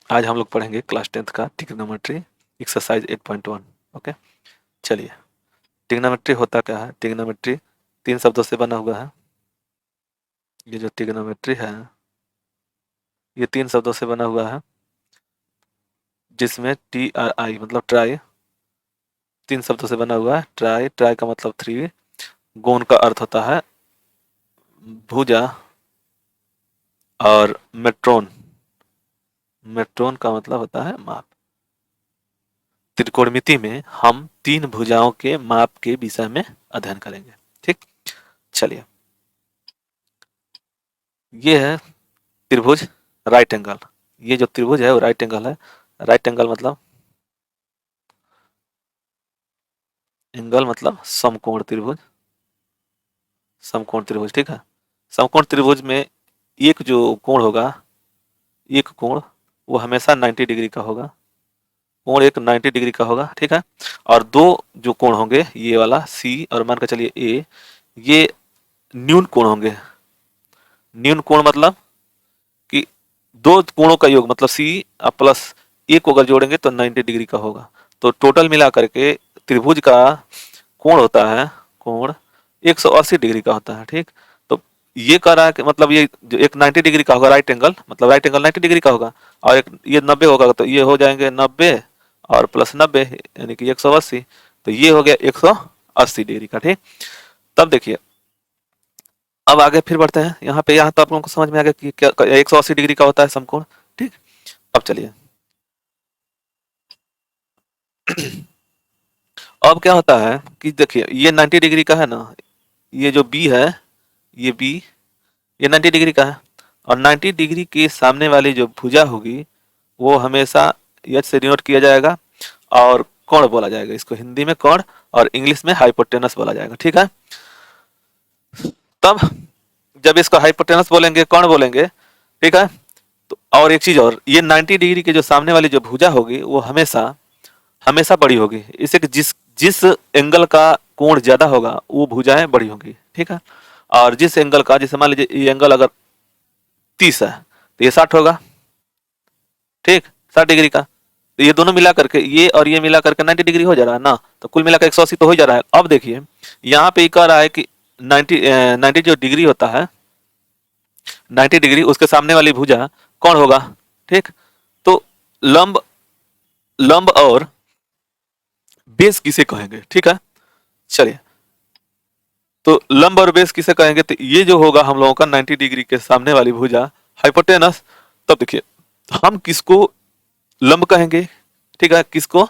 आज हम लोग पढ़ेंगे क्लास 10th का ट्रिग्नोमेट्री एक्सरसाइज 8.1। ओके, चलिए। ट्रिग्नोमेट्री होता क्या है? ट्रिग्नोमेट्री 3 शब्दों से बना हुआ है। ये जो ट्रिग्नोमेट्री है ये 3 शब्दों से बना हुआ है, जिसमें TRI मतलब ट्राई 3 शब्दों से बना हुआ है। ट्राई, ट्राई का मतलब 3। गोन का अर्थ होता है भुजा, और मेट्रोन, मेट्रोन का मतलब होता है माप। त्रिकोणमिति में हम 3 भुजाओं के माप के विषय में अध्ययन करेंगे। ठीक, चलिए। ये है त्रिभुज राइट एंगल। ये जो त्रिभुज है वो राइट एंगल है। राइट एंगल मतलब, एंगल मतलब समकोण त्रिभुज, समकोण त्रिभुज। ठीक है, समकोण त्रिभुज में एक जो कोण होगा, एक कोण वो हमेशा 90 डिग्री का होगा। कोण एक 90 डिग्री का होगा। ठीक है, और दो जो कोण होंगे, ये वाला सी और मान के चलिए ए, ये न्यून कोण होंगे। न्यून कोण मतलब कि दो कोणों का योग, मतलब सी प्लस ए को अगर जोड़ेंगे तो 90 डिग्री का होगा। तो टोटल मिला करके त्रिभुज का कोण होता है, कोण 180 डिग्री का होता है। ठीक, तो ये कह रहा है कि मतलब ये जो एक 90 डिग्री का होगा राइट एंगल, मतलब राइट एंगल 90 डिग्री का होगा, और एक ये 90 होगा, तो ये हो जाएंगे 90 और प्लस 90 यानी कि 180। तो ये हो गया 180 डिग्री का। ठीक, तब देखिए, अब आगे फिर बढ़ते हैं। यहाँ पे, यहाँ तो आप लोगों को समझ में आ गया कि क्या 180 डिग्री का होता है समकोण। ठीक, अब चलिए। अब क्या होता है कि देखिए, ये 90 डिग्री का है ना, ये जो बी है, ये बी, ये 90 डिग्री का है, और 90 डिग्री के सामने वाली जो भुजा होगी वो हमेशा एच से डिनोट किया जाएगा, और कोण बोला जाएगा इसको। हिंदी में कोण और इंग्लिश में हाइपोटेनस बोला जाएगा। ठीक है, तब जब इसको हाइपोटेनस बोलेंगे, कोण बोलेंगे, ठीक है, तो और एक चीज और, ये 90 डिग्री के जो सामने वाली जो भुजा होगी वो हमेशा हमेशा बड़ी होगी। इससे कि जिस जिस एंगल का कोण ज्यादा होगा वो भुजाएं बड़ी होंगी। ठीक है, और जिस एंगल का, जैसे मान लीजिए ये एंगल अगर 30 है तो ये 60 होगा। ठीक, 60 डिग्री का, तो ये दोनों मिला करके, ये और ये मिला करके 90 डिग्री हो जा रहा है ना, तो कुल मिलाकर 180 तो हो जा रहा है। अब देखिए, यहाँ पे कह रहा है कि 90 जो डिग्री होता है, 90 डिग्री उसके सामने वाली भुजा कौन होगा? ठीक, तो लंब, लंब और बेस किसे कहेंगे? ठीक है, चलिए। तो लंब और बेस किसे कहेंगे? तो ये जो होगा हम लोगों का 90 डिग्री के सामने वाली भुजा हाइपोटेनस। तब देखिए, हम किसको लंब कहेंगे, ठीक है, किसको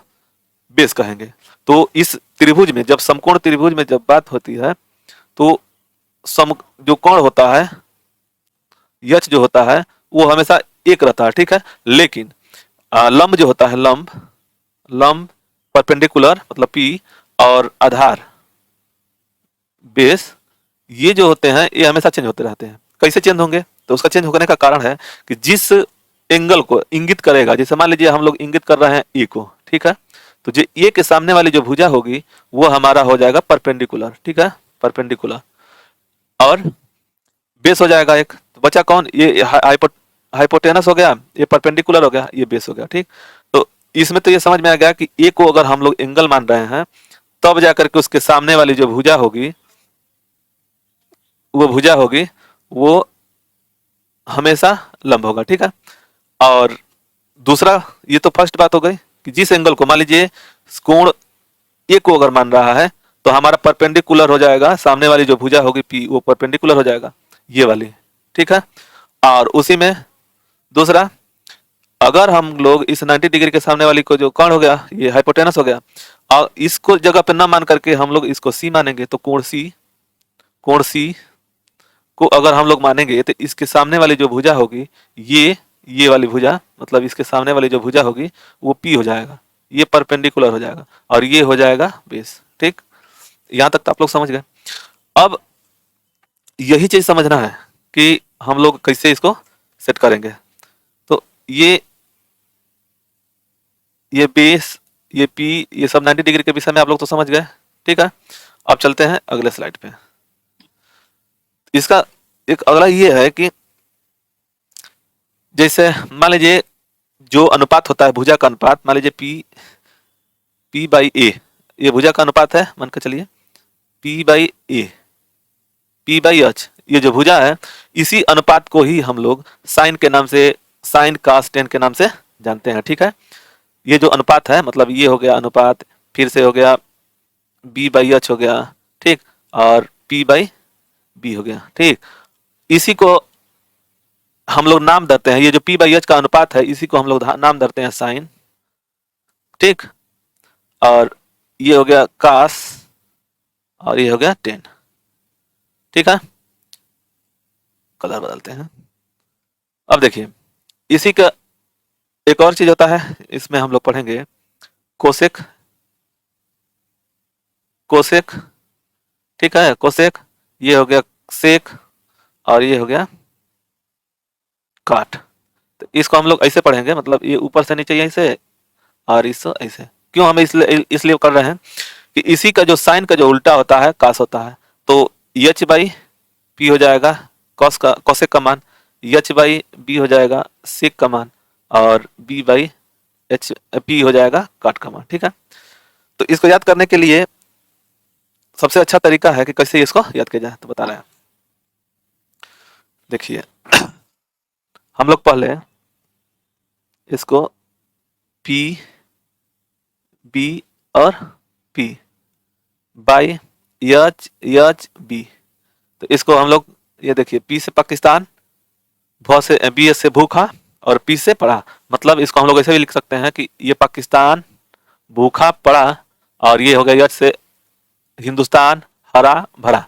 बेस कहेंगे? तो इस त्रिभुज में, जब समकोण त्रिभुज में जब बात होती है, तो सम जो कोण होता है, यच जो होता है, वो हमेशा एक रहता है। ठीक है, लेकिन लंब जो होता है, लंब, लंब परपेंडिकुलर मतलब पी, और आधार बेस, ये जो होते हैं ये हमेशा चेंज होते रहते हैं। कैसे चेंज होंगे? तो उसका चेंज होने का कारण है कि जिस एंगल को इंगित करेगा, जैसे मान लीजिए हम लोग इंगित कर रहे हैं ए को, ठीक है, तो जो ए के सामने वाली जो भुजा होगी वो हमारा हो जाएगा परपेंडिकुलर। ठीक है, परपेंडिकुलर, और बेस हो जाएगा एक, तो बचा कौन? ये हाइपोटेनस हो गया, ये परपेंडिकुलर हो गया, ये बेस हो गया। ठीक, तो इसमें तो ये समझ में आ गया कि ए को अगर हम लोग एंगल मान रहे हैं, तब जाकर के उसके सामने वाली जो भुजा होगी, वो भुजा होगी, वो हमेशा लंब होगा। ठीक है, और दूसरा, ये तो फर्स्ट बात हो गई कि जिस एंगल को, मान लीजिए कोण ए को अगर मान रहा है, तो हमारा परपेंडिकुलर हो जाएगा, सामने वाली जो भुजा होगी पी, वो परपेंडिकुलर हो जाएगा, ये वाली। ठीक है, और उसी में दूसरा, अगर हम लोग इस 90 डिग्री के सामने वाली को जो कोण हो गया, ये हाइपोटेनस हो गया, और इसको जगह पे ना मान करके हम लोग इसको सी मानेंगे, तो कोण सी, कोण सी को अगर हम लोग मानेंगे, तो इसके सामने वाली जो भुजा होगी, ये वाली भुजा, मतलब इसके सामने वाली जो भुजा होगी वो पी हो जाएगा, ये परपेंडिकुलर हो जाएगा, और ये हो जाएगा बेस। ठीक, यहां तक तो आप लोग समझ गए। अब यही चीज समझना है कि हम लोग कैसे इसको सेट करेंगे। तो ये बेस, ये पी, ये सब 90 डिग्री के विषय में आप लोग तो समझ गए। ठीक है, अब चलते हैं अगले स्लाइड पे। इसका एक अगला ये है कि जैसे मान लीजिए जो अनुपात होता है भुजा का अनुपात, मान लीजिए P/A, ये भुजा का अनुपात है, मान के चलिए P/A, P/H, ये जो भुजा है इसी अनुपात को ही हम लोग साइन के नाम से, साइन cos tan के नाम से जानते हैं। ठीक है, ये जो अनुपात है मतलब ये हो गया अनुपात, फिर से हो गया B/H हो गया, ठीक, और P/B हो गया। ठीक, इसी को हम लोग नाम देते हैं, ये जो P/H का अनुपात है इसी को हम लोग नाम देते हैं साइन। ठीक, और ये हो गया cos और ये हो गया tan। ठीक है, कलर बदलते हैं। अब देखिए इसी का एक और चीज होता है, इसमें हम लोग पढ़ेंगे कोसेक, कोसेक, ठीक है, कोसेक, ये हो गया सेक और ये हो गया काट। तो इसको हम लोग ऐसे पढ़ेंगे, मतलब ये ऊपर से नीचे ऐसे और इससे ऐसे। क्यों हम इसलिए कर रहे हैं कि इसी का जो साइन का जो उल्टा होता है कास होता है, तो H/P हो जाएगा कॉस का, कोसेक का मान, H/B हो जाएगा सेक का मान, और B/P हो जाएगा काट का मान। ठीक है, तो इसको याद करने के लिए सबसे अच्छा तरीका है कि कैसे इसको याद किया जाए, तो बता रहे हैं। देखिए हम लोग पहले इसको P/B और P बाई H/B, तो इसको हम लोग, ये देखिए P से पाकिस्तान, भ से B से भूखा और P से पड़ा, मतलब इसको हम लोग ऐसे भी लिख सकते हैं कि ये पाकिस्तान भूखा पड़ा, और ये हो गया H से हिंदुस्तान हरा भरा।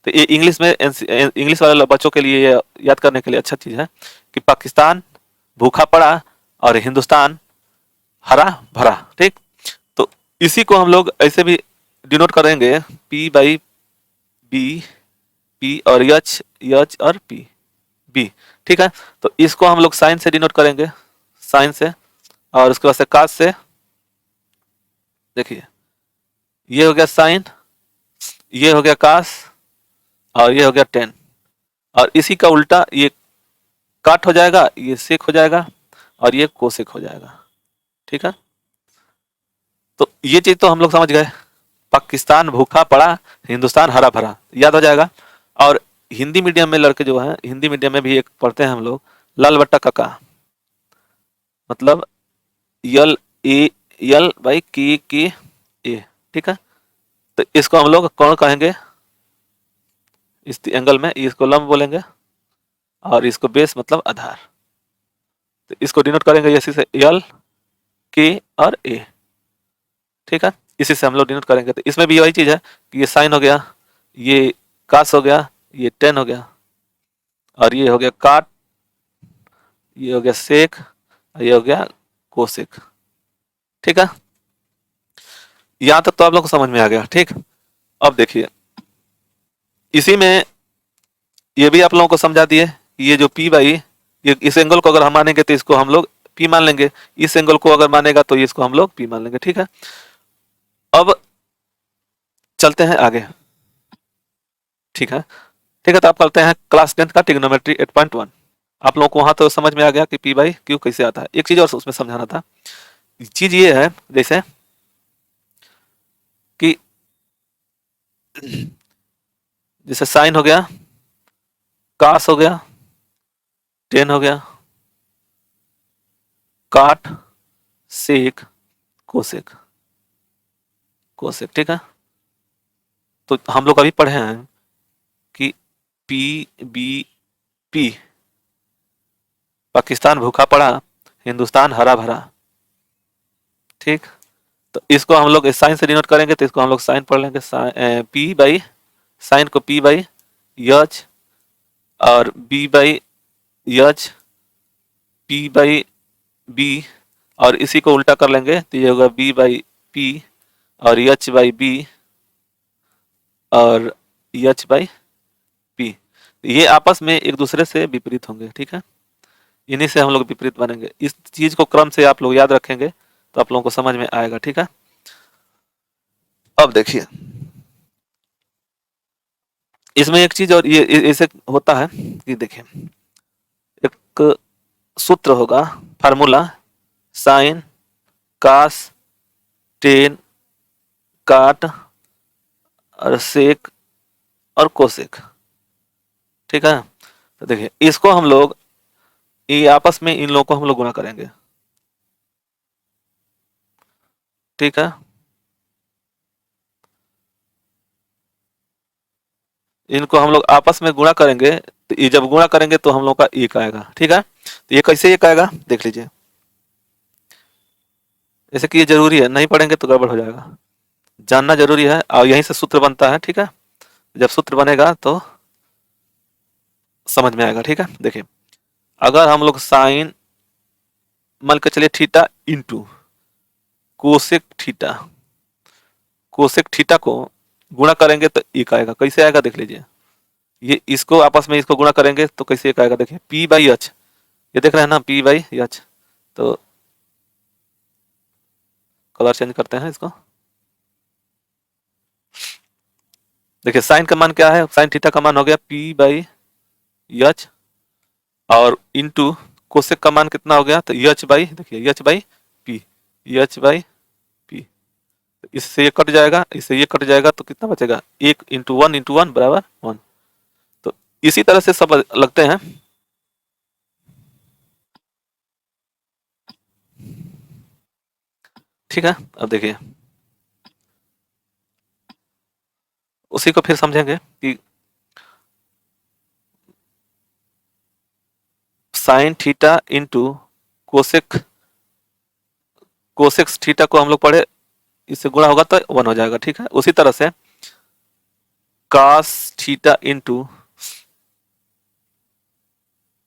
तो ये इंग्लिश में, इंग्लिश वाले बच्चों के लिए याद करने के लिए अच्छा चीज है कि पाकिस्तान भूखा पड़ा और हिंदुस्तान हरा भरा। ठीक, तो इसी को हम लोग ऐसे भी डिनोट करेंगे P/B, P और H और B। ठीक है, तो इसको हम लोग साइन से डिनोट करेंगे, साइन से, और उसके बाद से कास से। देखिए ये हो गया साइन, ये हो गया कास और ये हो गया tan, और इसी का उल्टा ये काट हो जाएगा, ये सेक हो जाएगा और ये कोसेक हो जाएगा। ठीक है, तो ये चीज तो हम लोग समझ गए, पाकिस्तान भूखा पड़ा, हिंदुस्तान हरा भरा, याद हो जाएगा। और हिंदी मीडियम में लड़के जो हैं, हिंदी मीडियम में भी एक पढ़ते हैं हम लोग, लाल बट्टा काका, मतलब L/A ठीक है, तो इसको हम लोग कौन कहेंगे, इस एंगल में इसको लंब बोलेंगे और इसको बेस मतलब आधार। तो इसको डिनोट करेंगे इसी से L/K और A। ठीक है, इसी से हम लोग डिनोट करेंगे। तो इसमें भी वही चीज है कि ये साइन हो गया, ये कास हो गया, ये tan हो गया, और ये हो गया काट, ये हो गया सेक, ये हो गया कोसेक। ठीक है, यहां तक तो आप लोग को समझ में आ गया। ठीक, अब देखिए इसी में ये भी आप लोगों को समझा दिए, ये जो P/, ये इस एंगल को अगर हम मानेंगे तो इसको हम लोग P मान लेंगे, इस एंगल को अगर मानेगा तो इसको हम लोग P मान लेंगे। ठीक है, अब चलते हैं आगे। ठीक है, ठीक है, तो आप करते हैं क्लास 10 का ट्रिग्नोमेट्री 8.1। आप लोगों को वहां तो समझ में आ गया कि P/Q कैसे आता है। एक चीज और उसमें समझाना था, चीज ये है जैसे कि जैसे साइन हो गया, कास हो गया, tan हो गया, काट, सेक, कोसेक, कोसेक। ठीक है, तो हम लोग अभी पढ़े हैं कि P/B, पाकिस्तान भूखा पड़ा, हिंदुस्तान हरा भरा। ठीक, तो इसको हम लोग साइन से डिनोट करेंगे, तो इसको हम लोग साइन पढ़ लेंगे, P/, साइन को P/H और B/H, P/B, और इसी को उल्टा कर लेंगे तो ये होगा B/P और H/B और H/P। ये आपस में एक दूसरे से विपरीत होंगे। ठीक है, इन्हीं से हम लोग विपरीत बनेंगे। इस चीज को क्रम से आप लोग याद रखेंगे तो आप लोगों को समझ में आएगा। ठीक है, अब देखिए इसमें एक चीज और ये ऐसे होता है कि देखिए एक सूत्र होगा, फार्मूला, साइन, कास, टेन, काट और सेक और कोसेक। ठीक है, तो देखिए इसको हम लोग ये आपस में इन लोगों को हम लोग गुणा करेंगे। ठीक है, इनको हम लोग आपस में गुणा करेंगे, तो ये जब गुणा करेंगे तो हम लोग का एक आएगा। ठीक है, तो ये कैसे एक आएगा देख लीजिए। जैसे कि ये जरूरी है, नहीं पढ़ेंगे तो गड़बड़ हो जाएगा, जानना जरूरी है और यहीं से सूत्र बनता है। ठीक है, जब सूत्र बनेगा तो समझ में आएगा। ठीक है, देखिए अगर हम लोग साइन मान के चलिए theta into cosec theta, cosec theta को गुणा करेंगे तो एक आएगा। कैसे आएगा देख लीजिए, ये इसको आपस में इसको गुणा करेंगे तो कैसे एक आएगा, देखिए पी बाई एच, ये देख रहे हैं ना पी बाई एच। तो कलर चेंज करते हैं इसको, देखिए साइन का मान क्या है, साइन थीटा का मान हो गया पी बाई एच और इंटू कोसेक का मान कितना हो गया, तो एच बाई, देखिए H by P, H by P. इससे ये कट जाएगा, इससे ये कट जाएगा तो कितना बचेगा, एक इंटू वन बराबर वन। तो इसी तरह से सब लगते हैं। ठीक है, अब देखिए उसी को फिर समझेंगे कि sine theta into cosec, cosec theta को हम लोग पढ़े, इससे गुणा होगा तो वन हो जाएगा। ठीक है, उसी तरह से cos theta into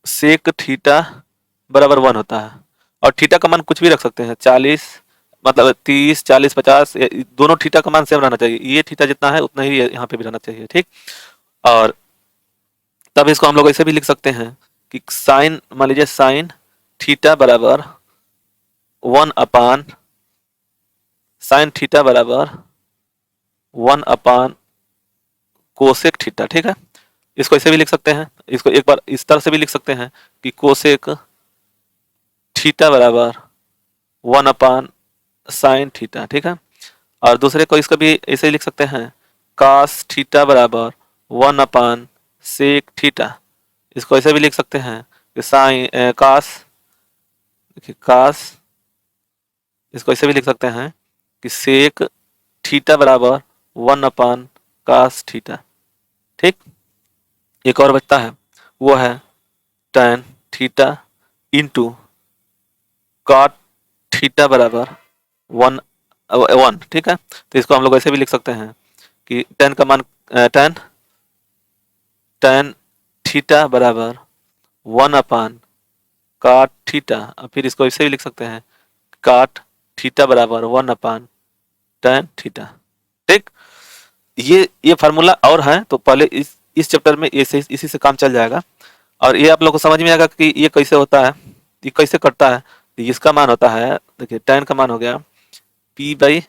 sec theta बराबर वन होता है। और थीटा का मान कुछ भी रख सकते हैं, 40 मतलब 30 40 50, दोनों थीटा का मान सेम रहना चाहिए, ये थीटा जितना है उतना ही यहाँ पे भी रहना चाहिए। ठीक, और तब इसको हम लोग ऐसे भी लिख सकते हैं कि साइन, मान लीजिए साइन थीटा बराबर वन अपान, साइन थीटा बराबर वन अपान कोसेक थीटा। ठीक है, इसको ऐसे भी लिख सकते हैं, इसको एक बार इस तरह से भी लिख सकते हैं कि कोसेक थीटा बराबर वन अपान साइन थीटा। ठीक है, और दूसरे को इसको भी ऐसे ही लिख सकते हैं, कास थीटा बराबर वन अपान सेक थीटा। इसको ऐसे भी लिख सकते हैं कि साइन कास, देखिए कास, इसको ऐसे भी लिख सकते हैं कि सेक थीटा बराबर वन अपान कास थीटा। ठीक, एक और बचता है, वो है tan theta into cot theta बराबर वन वन। ठीक है, तो इसको हम लोग ऐसे भी लिख सकते हैं कि tan का मान tan थीटा बराबर वन अपान कॉट थीटा, और फिर इसको ऐसे भी लिख सकते हैं कॉट थीटा बराबर वन अपान tan थीटा। ठीक, ये फार्मूला और है, तो पहले इस चैप्टर में इसी से काम चल जाएगा और ये आप लोग को समझ में आएगा कि ये कैसे होता है, ये कैसे कटता है। तो इसका मान होता है, देखिए tan का मान हो गया p बाई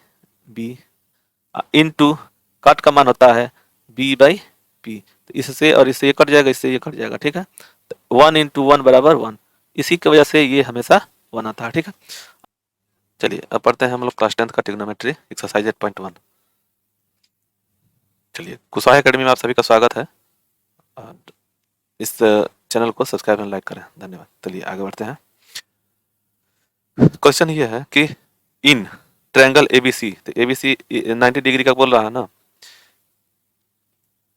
बी इंटू काट का मान होता है b बाई पी। तो इससे और इससे ये कट जाएगा, इससे ये कट जाएगा। ठीक है, तो वन इंटू वन बराबर वन, इसी की वजह से ये हमेशा वन आता है। ठीक है, चलिए अब पढ़ते हैं हम लोग क्लास 10 का ट्रिग्नोमेट्री एक्सरसाइज 8.1। चलिए कुशवाहा एकेडमी में आप सभी का स्वागत है और इस चैनल को सब्सक्राइब एंड लाइक करें, धन्यवाद। चलिए आगे बढ़ते हैं। क्वेश्चन ये है कि इन ट्रायंगल एबीसी, तो एबीसी 90 डिग्री का बोल रहा है ना,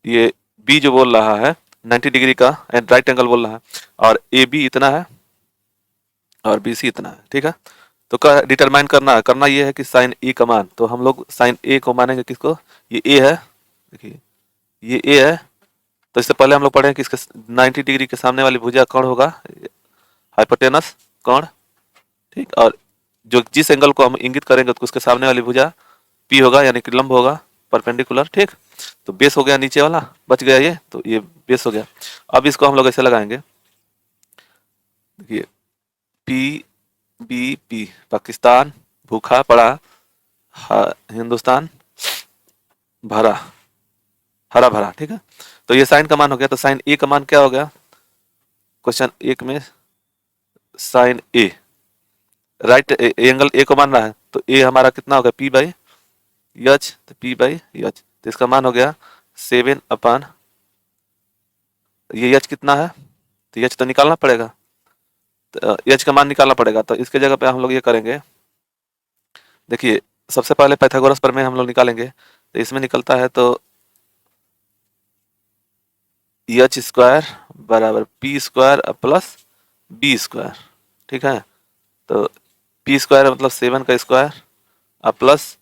ये बी जो बोल रहा है 90 डिग्री का एंड राइट एंगल बोल रहा है, और ए बी इतना है और बी सी इतना है। ठीक है, तो क्या डिटरमाइन करना ये है कि साइन ए का मान, तो हम लोग साइन ए को मानेंगे किसको, ये ए है, देखिए ये ए है, तो इससे पहले हम लोग पढ़े कि इसके 90 डिग्री के सामने वाली भुजा कौन होगा, हाइपोटेनस कौन। ठीक, और जो जिस एंगल को हम इंगित करेंगे तो उसके सामने वाली भुजा पी होगा, यानी कि लंब होगा, परपेंडिकुलर। ठीक, तो बेस हो गया नीचे वाला, बच गया ये, तो ये बेस हो गया। अब इसको हम लोग ऐसे लगाएंगे, देखिए पी बी पी, पाकिस्तान भूखा पड़ा, हिंदुस्तान भरा, हरा भरा। ठीक है, तो ये साइन का मान हो गया, तो साइन ए का मान क्या हो गया, क्वेश्चन एक में sine A right angle A को मान रहा है, तो ए हमारा कितना होगा पी बाई एच, तो पी बाई एच, तो इसका मान हो गया 7 ये एच कितना है, तो एच तो निकालना पड़ेगा, तो एच का मान निकालना पड़ेगा, तो इसके जगह पे हम लोग ये करेंगे। देखिए सबसे पहले पाइथागोरस प्रमेय हम लोग निकालेंगे, तो इसमें निकलता है तो एच स्क्वायर बराबर P square plus B square, ठीक है। तो पी स्क्वायर मतलब 7 का स्क्वायर प्लस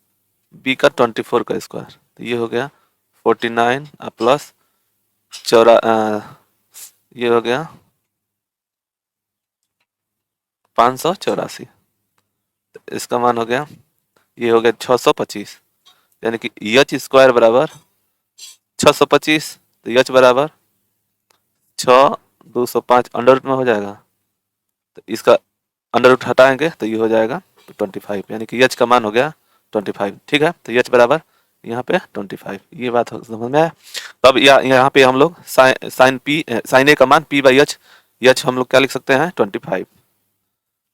बी का 24 का स्क्वायर, तो ये हो गया 49 प्लस चौरा ये हो गया 584, तो इसका मान हो गया, ये हो गया 625, यानी कि एच स्क्वायर बराबर 625, तो एच बराबर 6 205 अंडर रूट में हो जाएगा, तो इसका अंडर रूट हटाएंगे तो ये हो जाएगा 25, यानी कि एच का मान हो गया 25, ठीक है। तो एच बराबर यहाँ पे 25, ये बात समझ में आया। तब यहाँ पे हम लोग साइन ए का मान पी बाई एच, एच हम लोग क्या लिख सकते हैं 25,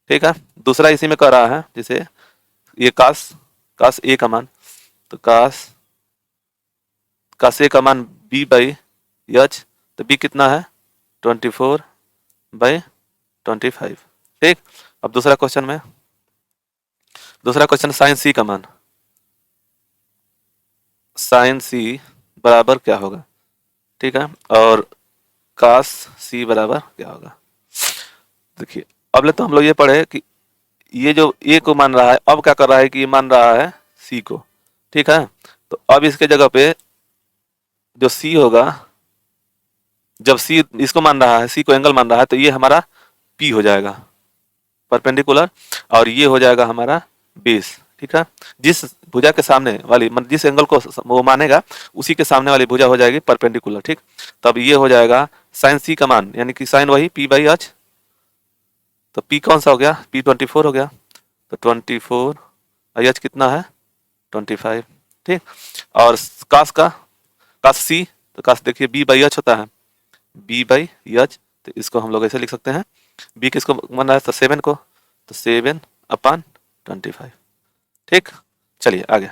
ठीक है। दूसरा इसी में कर रहा है, जैसे ये कास ए का मान, तो कास ए का मान बी बाई एच, तो बी कितना है 24/25, ठीक। अब दूसरा क्वेश्चन साइन सी का मान, साइन सी बराबर क्या होगा, ठीक है, और कास सी बराबर क्या होगा। देखिए अब तो हम लोग ये पढ़े कि ये जो ए को मान रहा है, अब क्या कर रहा है कि ये मान रहा है सी को, ठीक है। तो अब इसके जगह पे जो सी होगा, जब सी इसको मान रहा है, सी को एंगल मान रहा है, तो ये हमारा पी हो जाएगा परपेंडिकुलर, और ये हो जाएगा हमारा बेस, ठीक है। जिस भुजा के सामने वाली मतलब जिस एंगल को वो मानेगा उसी के सामने वाली भुजा हो जाएगी परपेंडिकुलर, ठीक। तब ये हो जाएगा साइन सी का मान, यानी कि साइन वही पी बाई एच, तो पी कौन सा हो गया पी 24 हो गया, तो 24 एच कितना है 25, ठीक। और कास सी, तो कास देखिए बी बाई एच होता है, बी बाई एच, तो इसको हम लोग ऐसे लिख सकते हैं, बी किसको मान रहा है तो 7 को, तो 7/25, ठीक। चलिए आगे,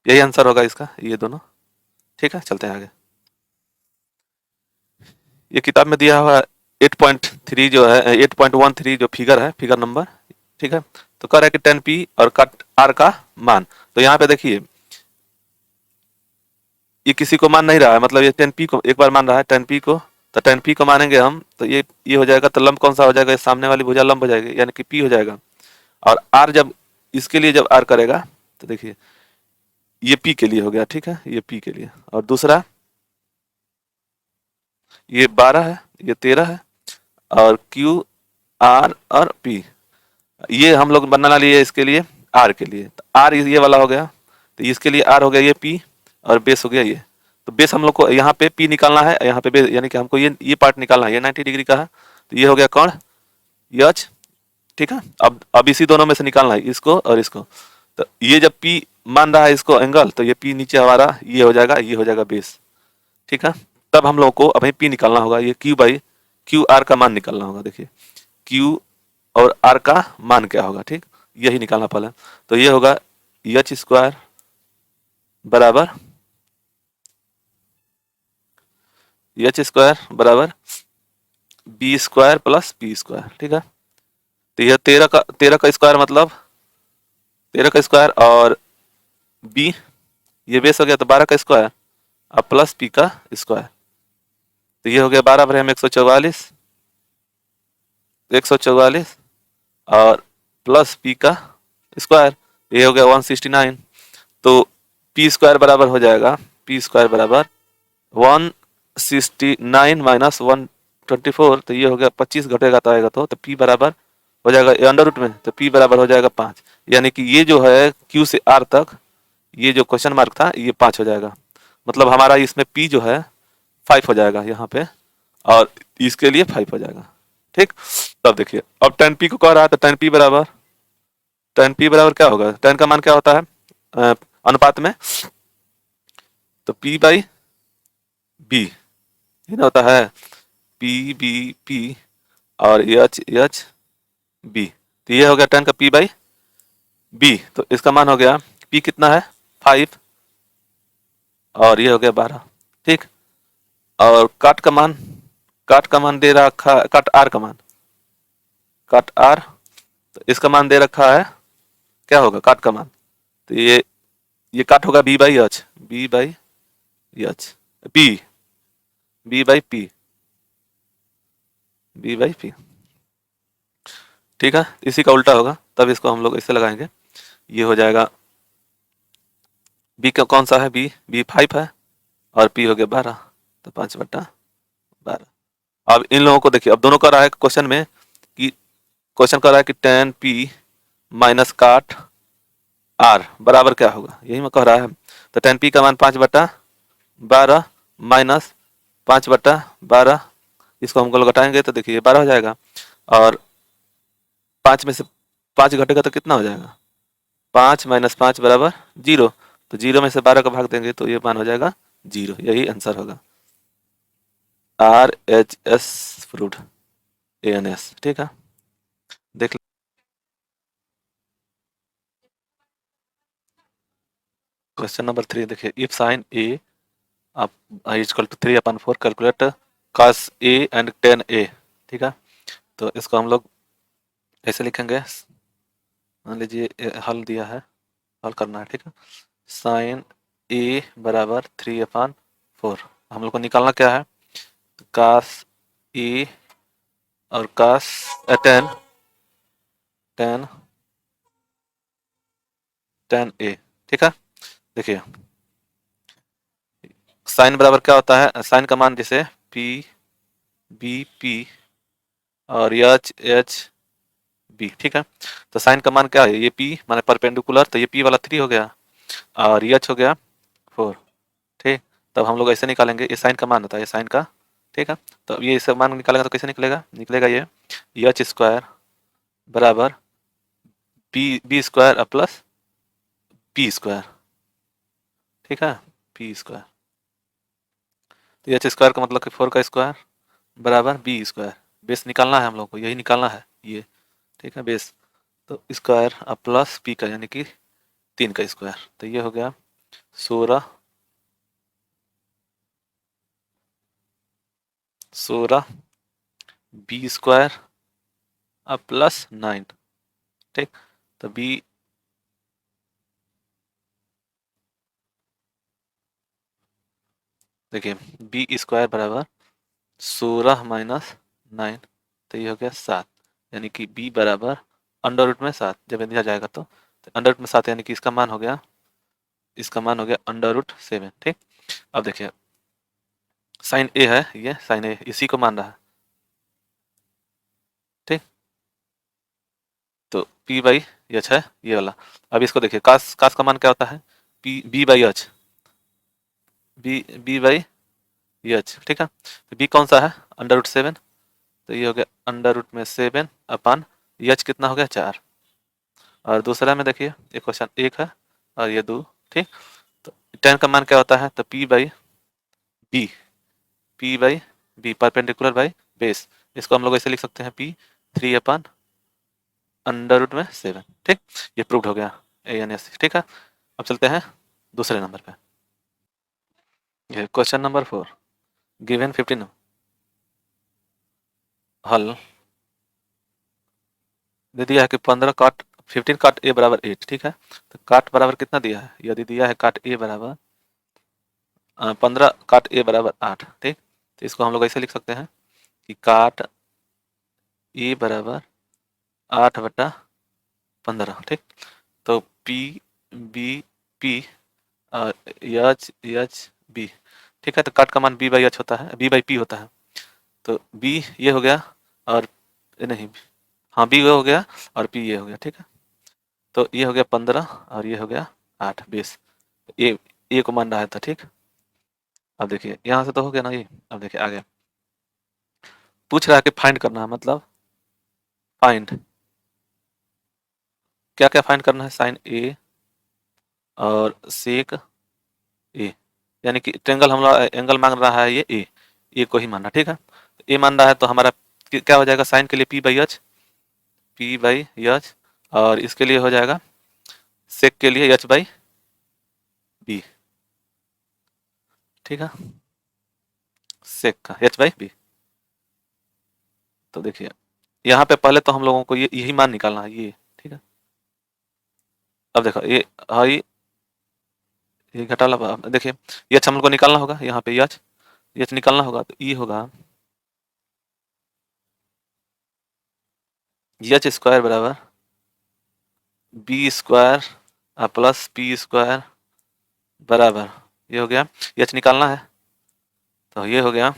यही आंसर होगा इसका, ये दोनों, ठीक है। चलते हैं आगे। ये किताब में दिया हुआ 8.3 जो है 8.13 जो फिगर है, फिगर नंबर, ठीक है। तो कह रहा है कि 10p और कट आर का मान, तो यहाँ पे देखिए ये किसी को मान नहीं रहा है, मतलब ये 10p को एक बार मान रहा है 10p को, तो 10p को मानेंगे हम, तो ये हो जाएगा, तो लंब कौन सा हो जाएगा, सामने वाली भुजा लंब हो जाएगी, यानी कि p हो जाएगा। और r जब इसके लिए जब r करेगा, तो देखिए ये p के लिए हो गया, ठीक है, ये p के लिए, और दूसरा ये 12 है, ये 13 है, और q r और p ये हम लोग बनाना लिए इसके लिए r के लिए, तो r ये वाला हो गया, तो इसके लिए r हो गया ये p, और बेस हो गया ये, तो बेस हम लोग को यहाँ पे p निकालना है, यहाँ पे बेस, यानी कि हमको ये पार्ट निकालना है, ये 90 डिग्री का है, तो ये हो गया कौन एच, ठीक है। अब इसी दोनों में से निकालना है इसको और इसको, तो ये जब p मान रहा है इसको एंगल, तो ये p नीचे हमारा ये हो जाएगा बेस, ठीक है। तब हम लोग को अभी p निकालना होगा, ये क्यू आर का मान निकालना होगा। देखिए q और r का मान क्या होगा, ठीक, यही निकालना पहले, तो ये होगा एच स्क्वायर बराबर B square plus P square, ठीक है। तो यह 13 का स्क्वायर मतलब 13 का स्क्वायर, और बी ये बेस हो गया, तो 12 का स्क्वायर अब प्लस पी का स्क्वायर, तो ये हो गया 12 बटे 144 और प्लस पी का स्क्वायर, ये हो गया 169, तो पी स्क्वायर बराबर हो जाएगा, पी स्क्वायर बराबर 169 माइनस 124, तो ये हो गया 25 घटेगा तो आएगा, तो पी बराबर हो जाएगा अंडर रूट में, तो पी बराबर हो जाएगा 5, यानी कि ये जो है क्यू से आर तक ये जो क्वेश्चन मार्क था ये 5 हो जाएगा, मतलब हमारा इसमें पी जो है 5 हो जाएगा यहाँ पे, और इसके लिए 5 हो जाएगा, ठीक। तब देखिए अब 10p को कह रहा है, तो 10p बराबर क्या होगा, 10 का मान क्या होता है अनुपात में, तो p बाई बी, ये ना होता है p b p और एच बी, तो ये हो गया 10 का p बाई b, तो इसका मान हो गया p कितना है 5 और ये हो गया 12, ठीक। और काट का मान दे रखा, काट r का मान, काट r, तो इसका मान दे रखा है, क्या होगा काट का मान, तो ये काट होगा b by H, b by H, p, b by p, b by p, ठीक है। इसी का उल्टा होगा, तब इसको हम लोग इससे लगाएंगे, ये हो जाएगा b का कौन सा है, b 5 है और p हो गया 12, तो 5/12। अब इन लोगों को देखिए, अब दोनों का रहा है क्वेश्चन में कि, क्वेश्चन कर रहा है कि 10p माइनस काट r बराबर क्या होगा, यही मैं कह रहा है। तो 10p का मान 5/12 माइनस 5/12, इसको हम लोग घटाएंगे तो देखिए 12 हो जाएगा, और 5 में से 5 घटेगा तो कितना हो जाएगा, 5 माइनस 5 बराबर 0, तो 0 में से 12 का भाग देंगे तो ये मान हो जाएगा 0, यही आंसर होगा, RHS फ्रूट ANS, ठीक है। देख क्वेश्चन नंबर 3, देखिए इफ साइन a आप equal to 3/4 calculate cos a and tan a, ठीक है। तो इसको हम लोग ऐसे लिखेंगे, मान लीजिए हल दिया है, हल करना है, ठीक है। साइन a बराबर 3/4, हम लोग को निकालना क्या है, cos a और cos tan tan tan a, ठीक है। देखिए साइन बराबर क्या होता है, साइन का मान जैसे p b p और एच एच बी, ठीक है। तो साइन का मान क्या है, ये p माने परपेंडिकुलर, तो ये p वाला 3 हो गया और एच हो गया 4, ठीक। तब हम लोग ऐसे निकालेंगे, ये साइन का मान होता है, ये साइन का, ठीक है। तो अब ये इसका मान निकालेगा तो कैसे निकलेगा, निकलेगा ये एच स्क्वायर बराबर B square plus P square, ठीक है, पी स्क्वायर। तो एच स्क्वायर का मतलब कि 4 का स्क्वायर बराबर बी स्क्वायर, बेस निकालना है हम लोग को, यही निकालना है ये, ठीक है, बेस। तो स्क्वायर प्लस पी का यानी कि 3 का स्क्वायर, तो ये हो गया 16 बी स्क्वायर प्लस 9, ठीक। तो बी, देखिए बी स्क्वायर बराबर 16 माइनस 9, तो ये हो गया 7, यानी कि बी बराबर अंडर रूट में 7, जब दिया जाएगा तो अंडर रूट में 7, यानी कि इसका मान हो गया, इसका मान हो गया अंडर रूट 7, ठीक। अब देखिए साइन ए है, ये साइन ए इसी को मान रहा है, ठीक। तो पी बाई एच है ये वाला। अब इसको देखिए कास कास का मान क्या होता है, P B by H, B by H, ठीक है। तो बी कौन सा है, अंडर रूट 7, तो ये हो गया अंडर रूट में 7 अपन एच कितना हो गया 4, और दूसरा में देखिए ये क्वेश्चन 1 है और ये 2, ठीक। तो 10 का मान क्या होता है, तो P by B, P by B perpendicular by base, इसको हम लोग ऐसे लिख सकते हैं पी 3 अंडर रूट में 7, ठीक। ये प्रूव्ड हो गया ANS, ठीक है। अब चलते हैं दूसरे नंबर पे, ये क्वेश्चन नंबर 4, गिवन 15 हल दे दिया है कि 15 काट ए बराबर 8, ठीक है। तो काट बराबर कितना दिया है, यदि दिया है काट ए बराबर 15 काट ए बराबर 8, ठीक। तो इसको हम लोग ऐसे लिख सकते हैं कि काट ए बराबर 8/15, ठीक। तो पी बी पी और एच एच बी, ठीक है। तो काट का मान बी बाई एच होता है, बी बाई पी होता है, तो बी ये हो गया और नहीं, हाँ बी ये हो गया और पी ये हो गया, ठीक है। तो ये हो गया 15 और ये हो गया 8, 20, ए को मान रहा था, ठीक। अब देखिए यहाँ से तो हो गया ना ये, अब देखिए आगे पूछ रहा है कि फाइंड करना है, मतलब फाइंड क्या क्या फाइंड करना है, साइन ए और सेक ए, यानी कि ट्रेंगल हम लोग एंगल मांग रहा है, ये ए को ही मानना, ठीक है। ए मान रहा है तो हमारा क्या हो जाएगा, साइन के लिए P by H, P by H, और इसके लिए हो जाएगा सेक के लिए एच बाई बी, ठीक है, सेक का एच बाई बी। तो देखिए यहाँ पे पहले तो हम लोगों को ये यही मान निकालना है, ये ठीक है। अब देखो ये हाई, ये घटा ला, देखिए एच हम लोग को निकालना होगा, यहाँ पे एच निकालना होगा, तो ये होगा एच स्क्वायर बराबर B square plus P square बराबर, ये हो गया, एच निकालना है तो ये हो गया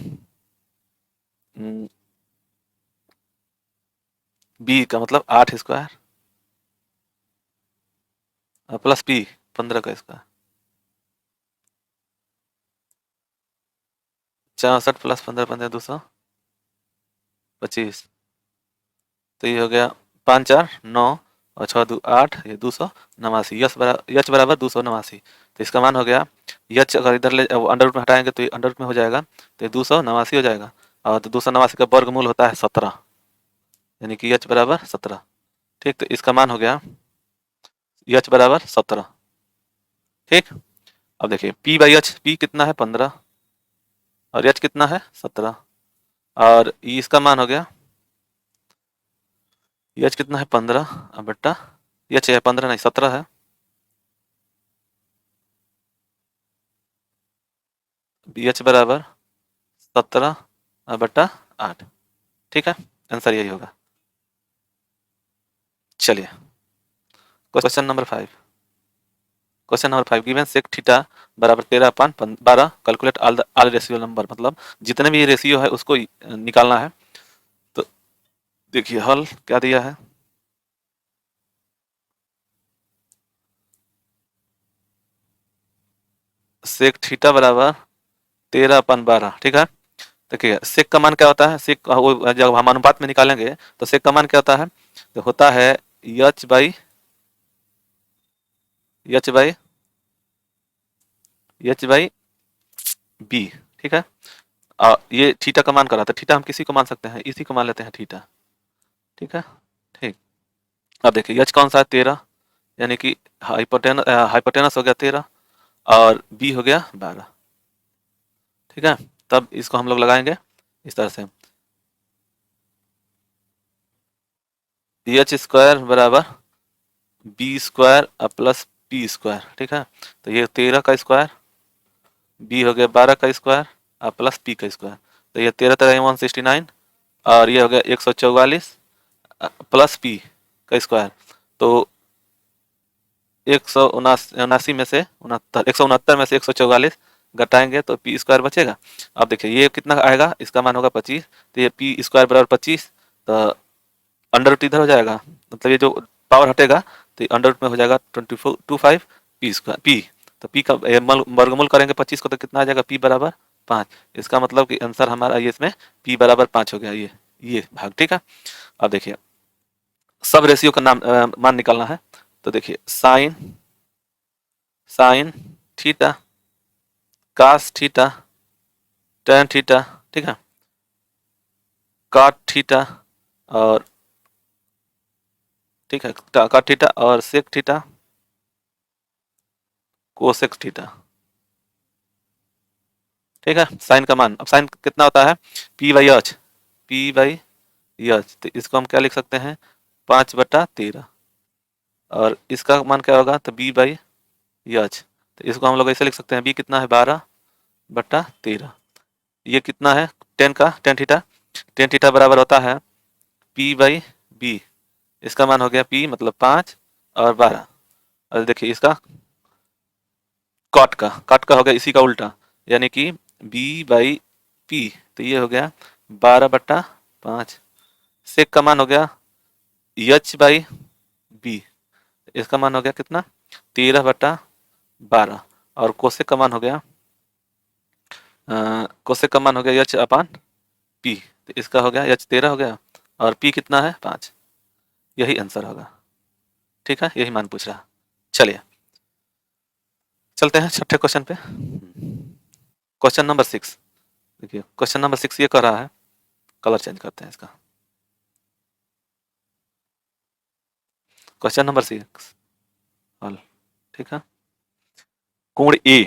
बी का मतलब 8 स्क्वायर प्लस पी 15 का स्क्वायर, 64 प्लस 15 15 225, तो ये हो गया 5 4 9 और 6 2 8, ये 289, एच बराबर 289। तो इसका मान हो गया एच, अगर इधर ले अंडर रूट में हटाएंगे तो ये अंडर रूट में हो जाएगा, तो ये 289 हो जाएगा। और तो 289 का वर्गमूल होता है 17, यानी कि एच बराबर 17, ठीक। तो इसका मान हो गया एच बराबर 17, ठीक। अब देखिए पी बाई एच, पी कितना है 15 और एच कितना है 17, और इसका मान हो गया एच कितना है 15 बट्टा एच है 15 नहीं 17 है, एच बराबर 17 बट्टा 8, ठीक है, आंसर यही होगा। चलिए question number 5, question number 5 given sec theta बराबर 13/12, कैलकुलेट ऑल रेशियो नंबर, मतलब जितने भी रेशियो है उसको निकालना है। तो देखिए हल क्या दिया है, सेक थीटा बराबर 13/12, ठीक है। देखिए सेक का मान क्या होता है, सेक वो जब हम अनुपात में निकालेंगे तो सेक का मान क्या होता है, तो होता है H by H by H by B, ठीक है। ये थीटा का मान करा, तो थीटा हम किसी को मान सकते हैं, इसी को मान लेते हैं थीटा, ठीक है, ठीक। अब देखिए एच कौन सा है 13, यानी कि हाइपोटेनस हो गया 13 और बी हो गया 12, ठीक है। तब इसको हम लोग लगाएंगे इस तरह से, एच स्क्वायर बराबर B square plus P square, ठीक है। तो ये 13 का स्क्वायर, बी हो गया 12 का स्क्वायर प्लस पी का स्क्वायर, तो ये 13 13 169, और ये हो गया 144 प्लस पी का स्क्वायर, तो 179 में से 169 में से 144 घटाएंगे तो पी स्क्वायर बचेगा। अब देखिए ये कितना आएगा, इसका मान होगा 25, तो ये पी स्क्वायर बराबर 25, तो अंडर रूट इधर हो जाएगा, मतलब ये जो पावर हटेगा तो अंडर रूट में हो जाएगा 24 पी स्क्वायर पी, तो पी का वर्गमूल करेंगे 25 को तो कितना आ जाएगा, पी बराबर 5। इसका मतलब कि आंसर हमारा ये इसमें पी बराबर 5 हो गया, ये भाग, ठीक है। अब देखिए सब रेशियो का मान निकालना है, तो देखिए sine sine theta, cos theta, tan theta, ठीक है, कॉट थीटा, और ठीक है कॉट थीटा और सेक थीटा, कोसेक थीटा, ठीक है। साइन का मान, अब साइन कितना होता है, P by H, P by H, तो इसको हम क्या लिख सकते हैं 5/13, और इसका मान क्या होगा, तो बी बाई एच, तो इसको हम लोग ऐसे लिख सकते हैं, बी कितना है 12/13, ये कितना है टेन थीटा, टेन थीटा बराबर होता है पी बाई बी, इसका मान हो गया पी मतलब 5 और 12, और देखिए इसका कॉट का हो गया इसी का उल्टा, यानी कि बी बाई पी, तो ये हो गया 12/5, सेक का मान हो गया एच बाई बी, इसका मान हो गया कितना 13/12, और कोसेक का मान हो गया कोसेक का मान हो गया एच अपान पी, तो इसका हो गया एच 13 हो गया और पी कितना है 5, यही आंसर होगा, ठीक है, यही मान पूछ रहा। चलिए चलते हैं छठे क्वेश्चन पे, क्वेश्चन नंबर 6। देखिए क्वेश्चन नंबर 6 ये कह रहा है, कलर चेंज करते हैं इसका, क्वेश्चन नंबर 6 हल। ठीक है, कोण ए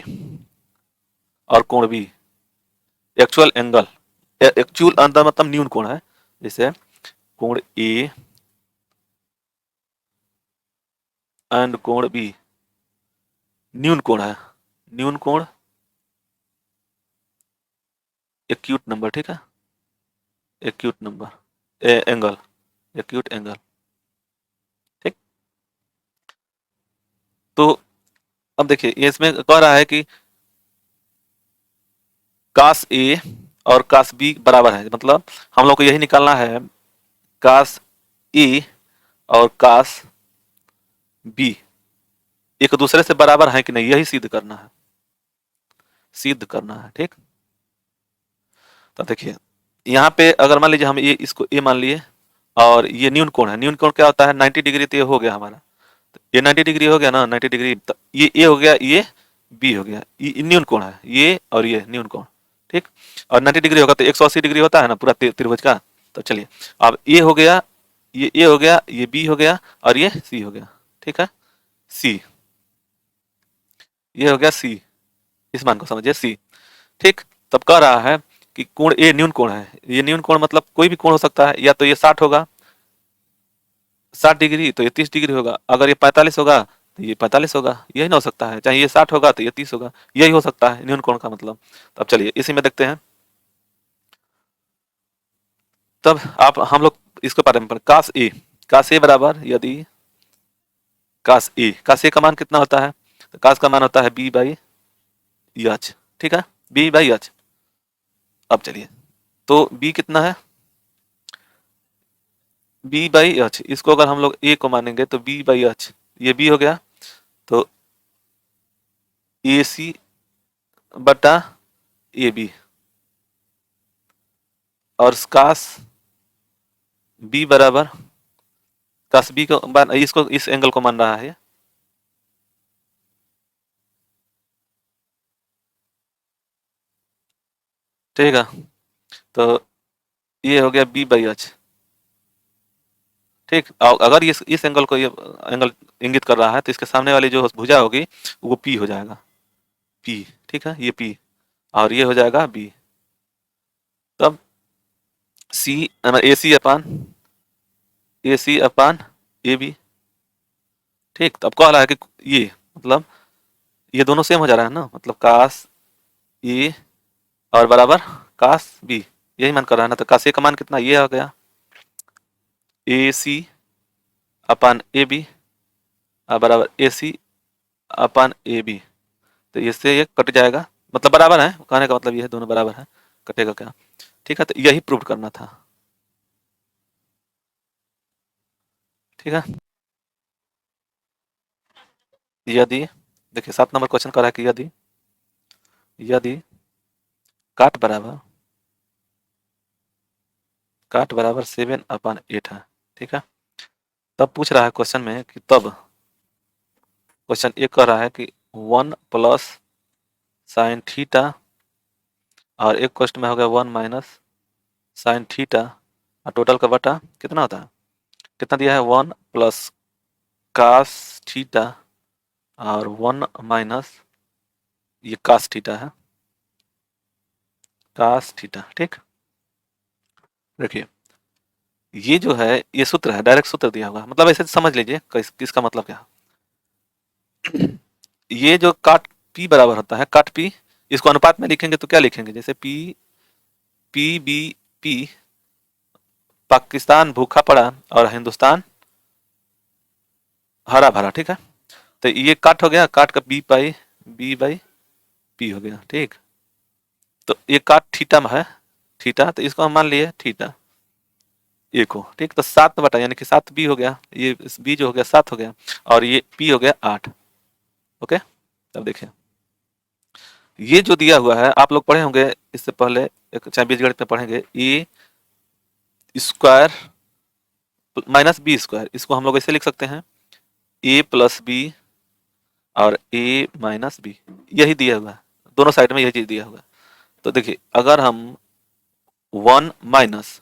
और कोण बी, एक्चुअल एंगल, एक्चुअल अंदर मतलब न्यून कोण है, जैसे कोण ए एंड कोण बी न्यून कोण है, न्यून कोण एक्यूट नंबर, ठीक है, acute number angle, acute angle. ठीक, तो अब देखिए ये इसमें कह रहा है कि कास ए और कास बी बराबर है, मतलब हम लोग को यही निकालना है कास ए और कास बी एक दूसरे से बराबर है कि नहीं, यही सिद्ध करना है, सिद्ध करना है। ठीक, तो देखिए यहाँ पे अगर मान लीजिए हम ये इसको ए मान लिए और ये न्यून कोण है, न्यून कोण क्या होता है 90 डिग्री, तो ये हो गया हमारा, तो ये 90 डिग्री हो गया ना, 90 डिग्री, तो ये ए हो गया, ये बी हो गया, ये न्यून कोण है, ये और ये न्यून कोण। ठीक, और 90 डिग्री होगा तो 180 डिग्री होता है ना पूरा त्रिभुज का। तो चलिए अब ए हो गया, ये ए हो गया, ये बी हो गया और ये सी हो गया। ठीक है, सी, ये हो गया सी, इस मान को समझिए सी। ठीक, तब कह रहा है कि कोण ए न्यून कोण है, ये न्यून कोण मतलब कोई भी कोण हो सकता है, या तो ये 60 होगा 60 डिग्री, तो ये 30 डिग्री होगा, अगर ये 45 होगा तो ये 45 होगा, यही ना हो सकता है, चाहे ये 60 होगा तो ये 30 होगा, यही हो सकता है न्यून कोण का मतलब। तो अब चलिए इसी में देखते हैं, तब आप हम लोग इसके बारे में कास ए, कास ए बराबर, यदि कास ए का मान कितना होता है, तो कास का मान होता है बी बाई एच। ठीक है, बी बाई एच। अब चलिए, तो बी कितना है, बी बाई एच, इसको अगर हम लोग ए को मानेंगे तो बी बाई एच, ये बी हो गया, तो ए सी बटा ए बी, और कास बी बराबर, कास बी को इसको इस एंगल को मान रहा है, ठीक है, तो ये हो गया बी बाई एच। ठीक, और अगर इस एंगल को ये एंगल इंगित कर रहा है तो इसके सामने वाली जो भुजा होगी वो पी हो जाएगा, पी। ठीक है, ये पी और ये हो जाएगा बी, तब सी ए सी अपान ए बी। ठीक, तो अब कह रहा है कि ये मतलब ये दोनों सेम हो जा रहा है ना, मतलब कास ए और बराबर कास बी, यही मान कर रहा है ना, तो कास ए का मान कितना, ये आ गया ए सी अपान ए बी बराबर ए सी अपान ए बी, तो इससे ये कट जाएगा, मतलब बराबर है, कहने का मतलब ये है दोनों बराबर है, कटेगा क्या। ठीक है, तो यही प्रूव करना था। ठीक है, यदि देखिए 7 नंबर क्वेश्चन कर रहा है कि यदि यदि काट बराबर 7/8 है। ठीक है, तब पूछ रहा है क्वेश्चन में कि तब क्वेश्चन ये कह रहा है कि 1 प्लस साइन थीटा, और एक क्वेश्चन में हो गया 1 माइनस साइन थीटा, और टोटल का बटा कितना होता है, कितना दिया है 1 प्लस कास थीटा और 1 माइनस ये कास थीटा है, कास थीटा। ठीक, देखिए ये जो है ये सूत्र है, डायरेक्ट सूत्र दिया हुआ है, मतलब ऐसे समझ लीजिए किसका मतलब क्या है। ये जो काट पी बराबर होता है, काट पी, इसको अनुपात में लिखेंगे तो क्या लिखेंगे, जैसे P P B P, Pakistan भूखा पड़ा और हिंदुस्तान हरा भरा। ठीक है, तो ये काट हो गया, काट का बी बाई पी हो गया। ठीक, तो ये काट थीटा में है, थीटा, तो इसको हम मान लिए थीटा ए को। ठीक, तो 7 बटा यानी कि 7 बी हो गया, ये बी जो हो गया 7 हो गया, और ये पी हो गया 8। ओके, अब देखिए ये जो दिया हुआ है आप लोग पढ़े होंगे इससे पहले, एक चाहे बीजगणित में पढ़ेंगे, ए स्क्वायर माइनस बी स्क्वायर, इसको हम लोग ऐसे लिख सकते हैं ए प्लस बी और ए माइनस बी, यही दिया हुआ है, दोनों साइड में यही चीज दिया हुआ है। तो देखिए अगर हम 1 माइनस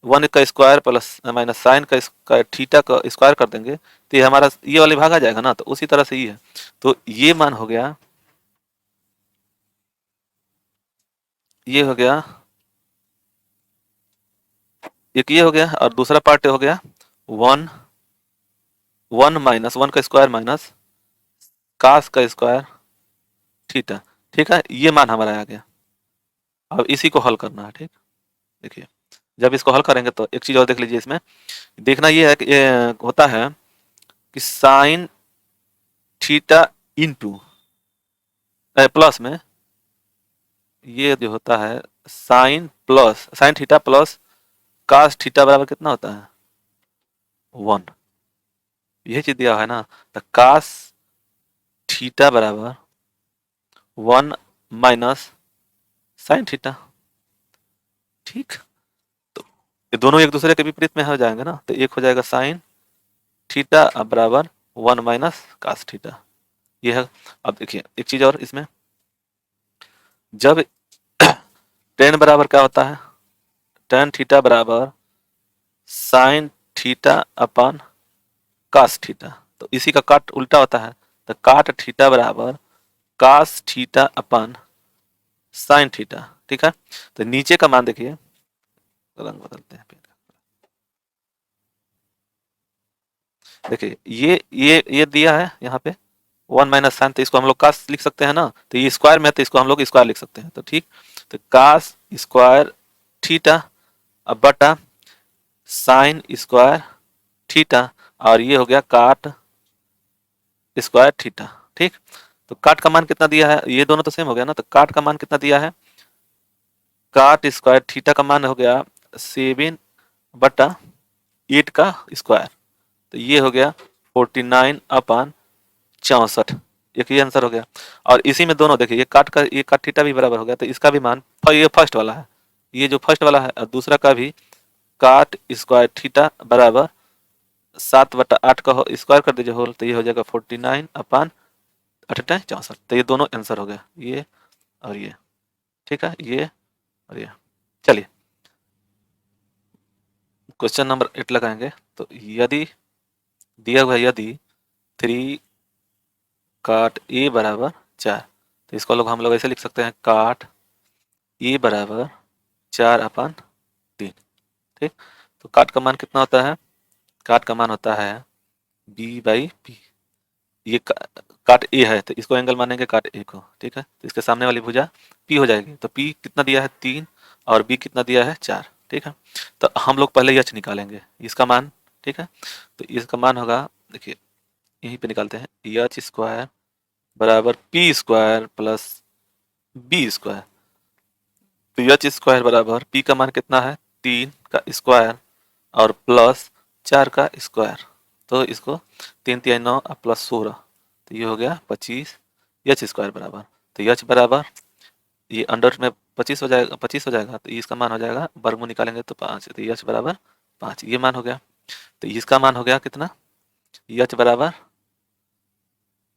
1 का स्क्वायर प्लस माइनस साइन का स्क्वायर थीटा का स्क्वायर कर देंगे तो ये हमारा ये वाले भाग आ जाएगा ना, तो उसी तरह से ये है। तो ये मान हो गया, ये हो गया, एक ये हो गया और दूसरा पार्ट हो गया 1 1 का स्क्वायर माइनस कास का स्क्वायर थीटा। ठीक है, ये मान हमारा आ गया। अब इसी को हल करना है। ठीक, देखिए जब इसको हल करेंगे तो एक चीज और देख लीजिए इसमें, देखना ये है कि ये होता है कि साइन थीटा इंटू प्लस में ये जो होता है sine theta plus cos theta बराबर कितना होता है 1, यही चीज दिया है ना। तो कास थीटा बराबर 1 माइनस साइन थीटा। ठीक, तो ये दोनों एक दूसरे के विपरीत में हो जाएंगे ना, तो एक हो जाएगा साइन थीटा बराबर 1 माइनस कास थीटा, ये है। अब देखिए एक चीज और इसमें, जब टेन बराबर क्या होता है, टेन थीटा बराबर साइन थीटा अपन कास थीटा, तो इसी का काट उल्टा होता है, तो काट थीटा बराबर कास थीटा अपन साइन थीटा। ठीक है, तो नीचे का मान देखिए, रंग बदलते हैं पेन का। देखिए ये दिया है यहाँ पे 1 माइनस साइन, तो इसको हम लोग कास लिख सकते हैं ना, तो ये स्क्वायर में है तो इसको हम लोग स्क्वायर लिख सकते हैं। तो ठीक, तो कास स्क्वायर थीटा अब बटा साइन स्क्वायर थीटा, और ये हो गया काट स्क्वायर थीटा। ठीक, तो काट का मान कितना दिया है, ये दोनों तो सेम हो गया ना, तो काट का मान कितना दिया है, काट स्क्वायर थीटा का मान हो गया 7 बटा 8 का स्क्वायर, तो ये हो गया 49 अपन 64, एक ये आंसर हो गया। और इसी में दोनों देखिए, ये काट थीटा भी बराबर हो गया, तो इसका भी मान ये फर्स्ट वाला है, ये जो फर्स्ट वाला है, और दूसरा का भी काट स्क्वायर थीटा बराबर 7/8 का स्क्वायर कर दीजिए होल, तो ये हो जाएगा 49 अपन 64, तो ये दोनों आंसर हो गया, ये और ये। ठीक है, ये और ये। चलिए क्वेश्चन नंबर 8 लगाएंगे। तो यदि दिया हुआ है, यदि 3 काट ए बराबर 4, तो इसको लोग हम लोग ऐसे लिख सकते हैं, काट ए बराबर 4 अपन 3। ठीक, तो काट का मान कितना होता है, काट का मान होता है बी बाई पी। ये काट ए है तो इसको एंगल मानेंगे काट ए को। ठीक है, तो इसके सामने वाली भुजा पी हो जाएगी, तो पी कितना दिया है 3 और बी कितना दिया है 4। ठीक है, तो हम लोग पहले यच निकालेंगे इसका मान। ठीक है, तो इसका मान होगा, देखिए यहीं पे निकालते हैं, यच स्क्वायर बराबर P square plus B square. तो यच स्क्वायर बराबर पी का मान कितना है 3 का स्क्वायर और प्लस 4 का स्क्वायर, तो इसको 3 3 9 प्लस 16, तो ये हो गया 25 एच स्क्वायर बराबर। तो एच बराबर ये अंडर में 25 हो जाएगा, 25 हो जाएगा, तो इसका मान हो जाएगा वर्गमूल निकालेंगे तो 5, तो एच बराबर 5, ये मान हो गया। तो इसका मान हो गया कितना, एच बराबर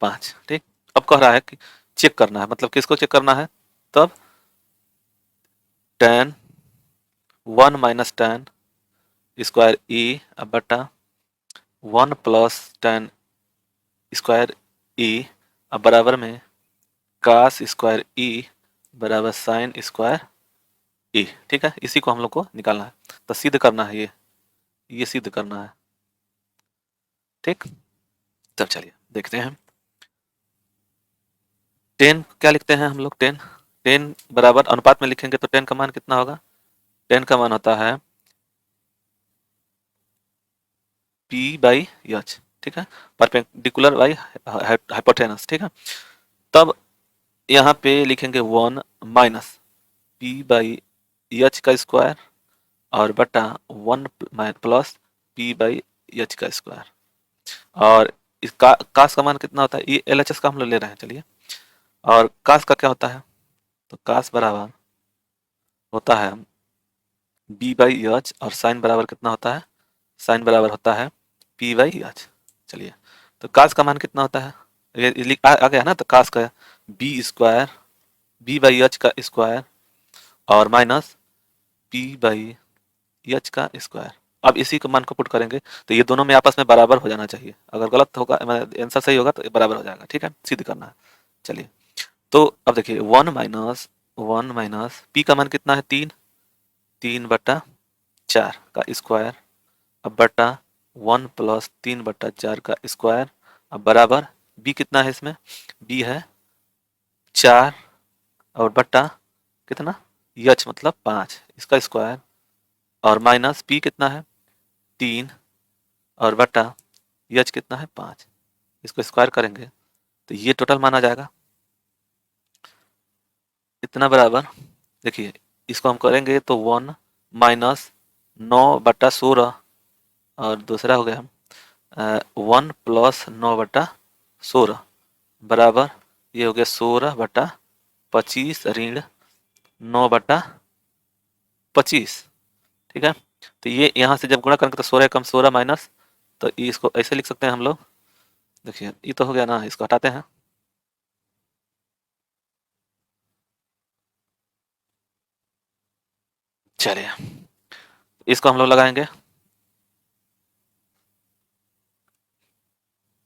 5। ठीक, अब कह रहा है कि चेक करना है, मतलब किसको चेक करना है, तब tan 1 माइनस tan स्क्वायर ए बटा 1 प्लस tan स्क्वायर ए अब बराबर में कास स्क्वायर ई बराबर साइन स्क्वायर ए। ठीक है, इसी को हम लोग को निकालना है, तो सिद्ध करना है, ये सिद्ध करना है। ठीक, तब चलिए देखते हैं। 10 क्या लिखते हैं हम लोग, 10 बराबर अनुपात में लिखेंगे तो 10 का मान कितना होगा, 10 का मान होता है पी बाई एच। ठीक है, परपेंडिकुलर बाई हाइपोटेनस। ठीक है, तब यहाँ पे लिखेंगे 1 माइनस पी बाई एच का स्क्वायर और बटा 1 प्लस पी बाई एच का स्क्वायर। और इसका कास का मान कितना होता है, ये एल एच एस का हम लोग ले रहे हैं, चलिए। और कास का क्या होता है, तो कास बराबर होता है बी बाई एच और साइन बराबर कितना होता है, साइन बराबर होता है पी बाई एच। चलिए, तो कास का मान कितना होता है, ये आ गया ना, तो कास का B square B by H का स्क्वायर और माइनस पी बाई एच का स्क्वायर। अब इसी को मान को पुट करेंगे तो ये दोनों में आपस में बराबर हो जाना चाहिए। अगर गलत होगा आंसर सही होगा तो बराबर हो जाएगा। ठीक है, सिद्ध करना है। चलिए, तो अब देखिए 1 माइनस पी का मान कितना है 3, 3/4 का स्क्वायर अब बटा 1 + 3/4 का स्क्वायर अब बराबर बी कितना है इसमें, बी है 4 और बटा कितना, यच मतलब 5 इसका स्क्वायर और माइनस पी कितना है 3 और बटा यच कितना है 5, इसको स्क्वायर करेंगे तो ये टोटल माना जाएगा इतना बराबर। देखिए इसको हम करेंगे तो 1 - 9/16 और दूसरा हो गया 1 + 9/16 बराबर ये हो गया 16/25 ऋण 9/25। ठीक है, तो ये यहाँ से जब गुणा करेंगे तो 16 कम 16 माइनस, तो ये इसको ऐसे लिख सकते हैं हम लोग। देखिए ये तो हो गया ना, इसको हटाते हैं। चलिए इसको हम लोग लगाएंगे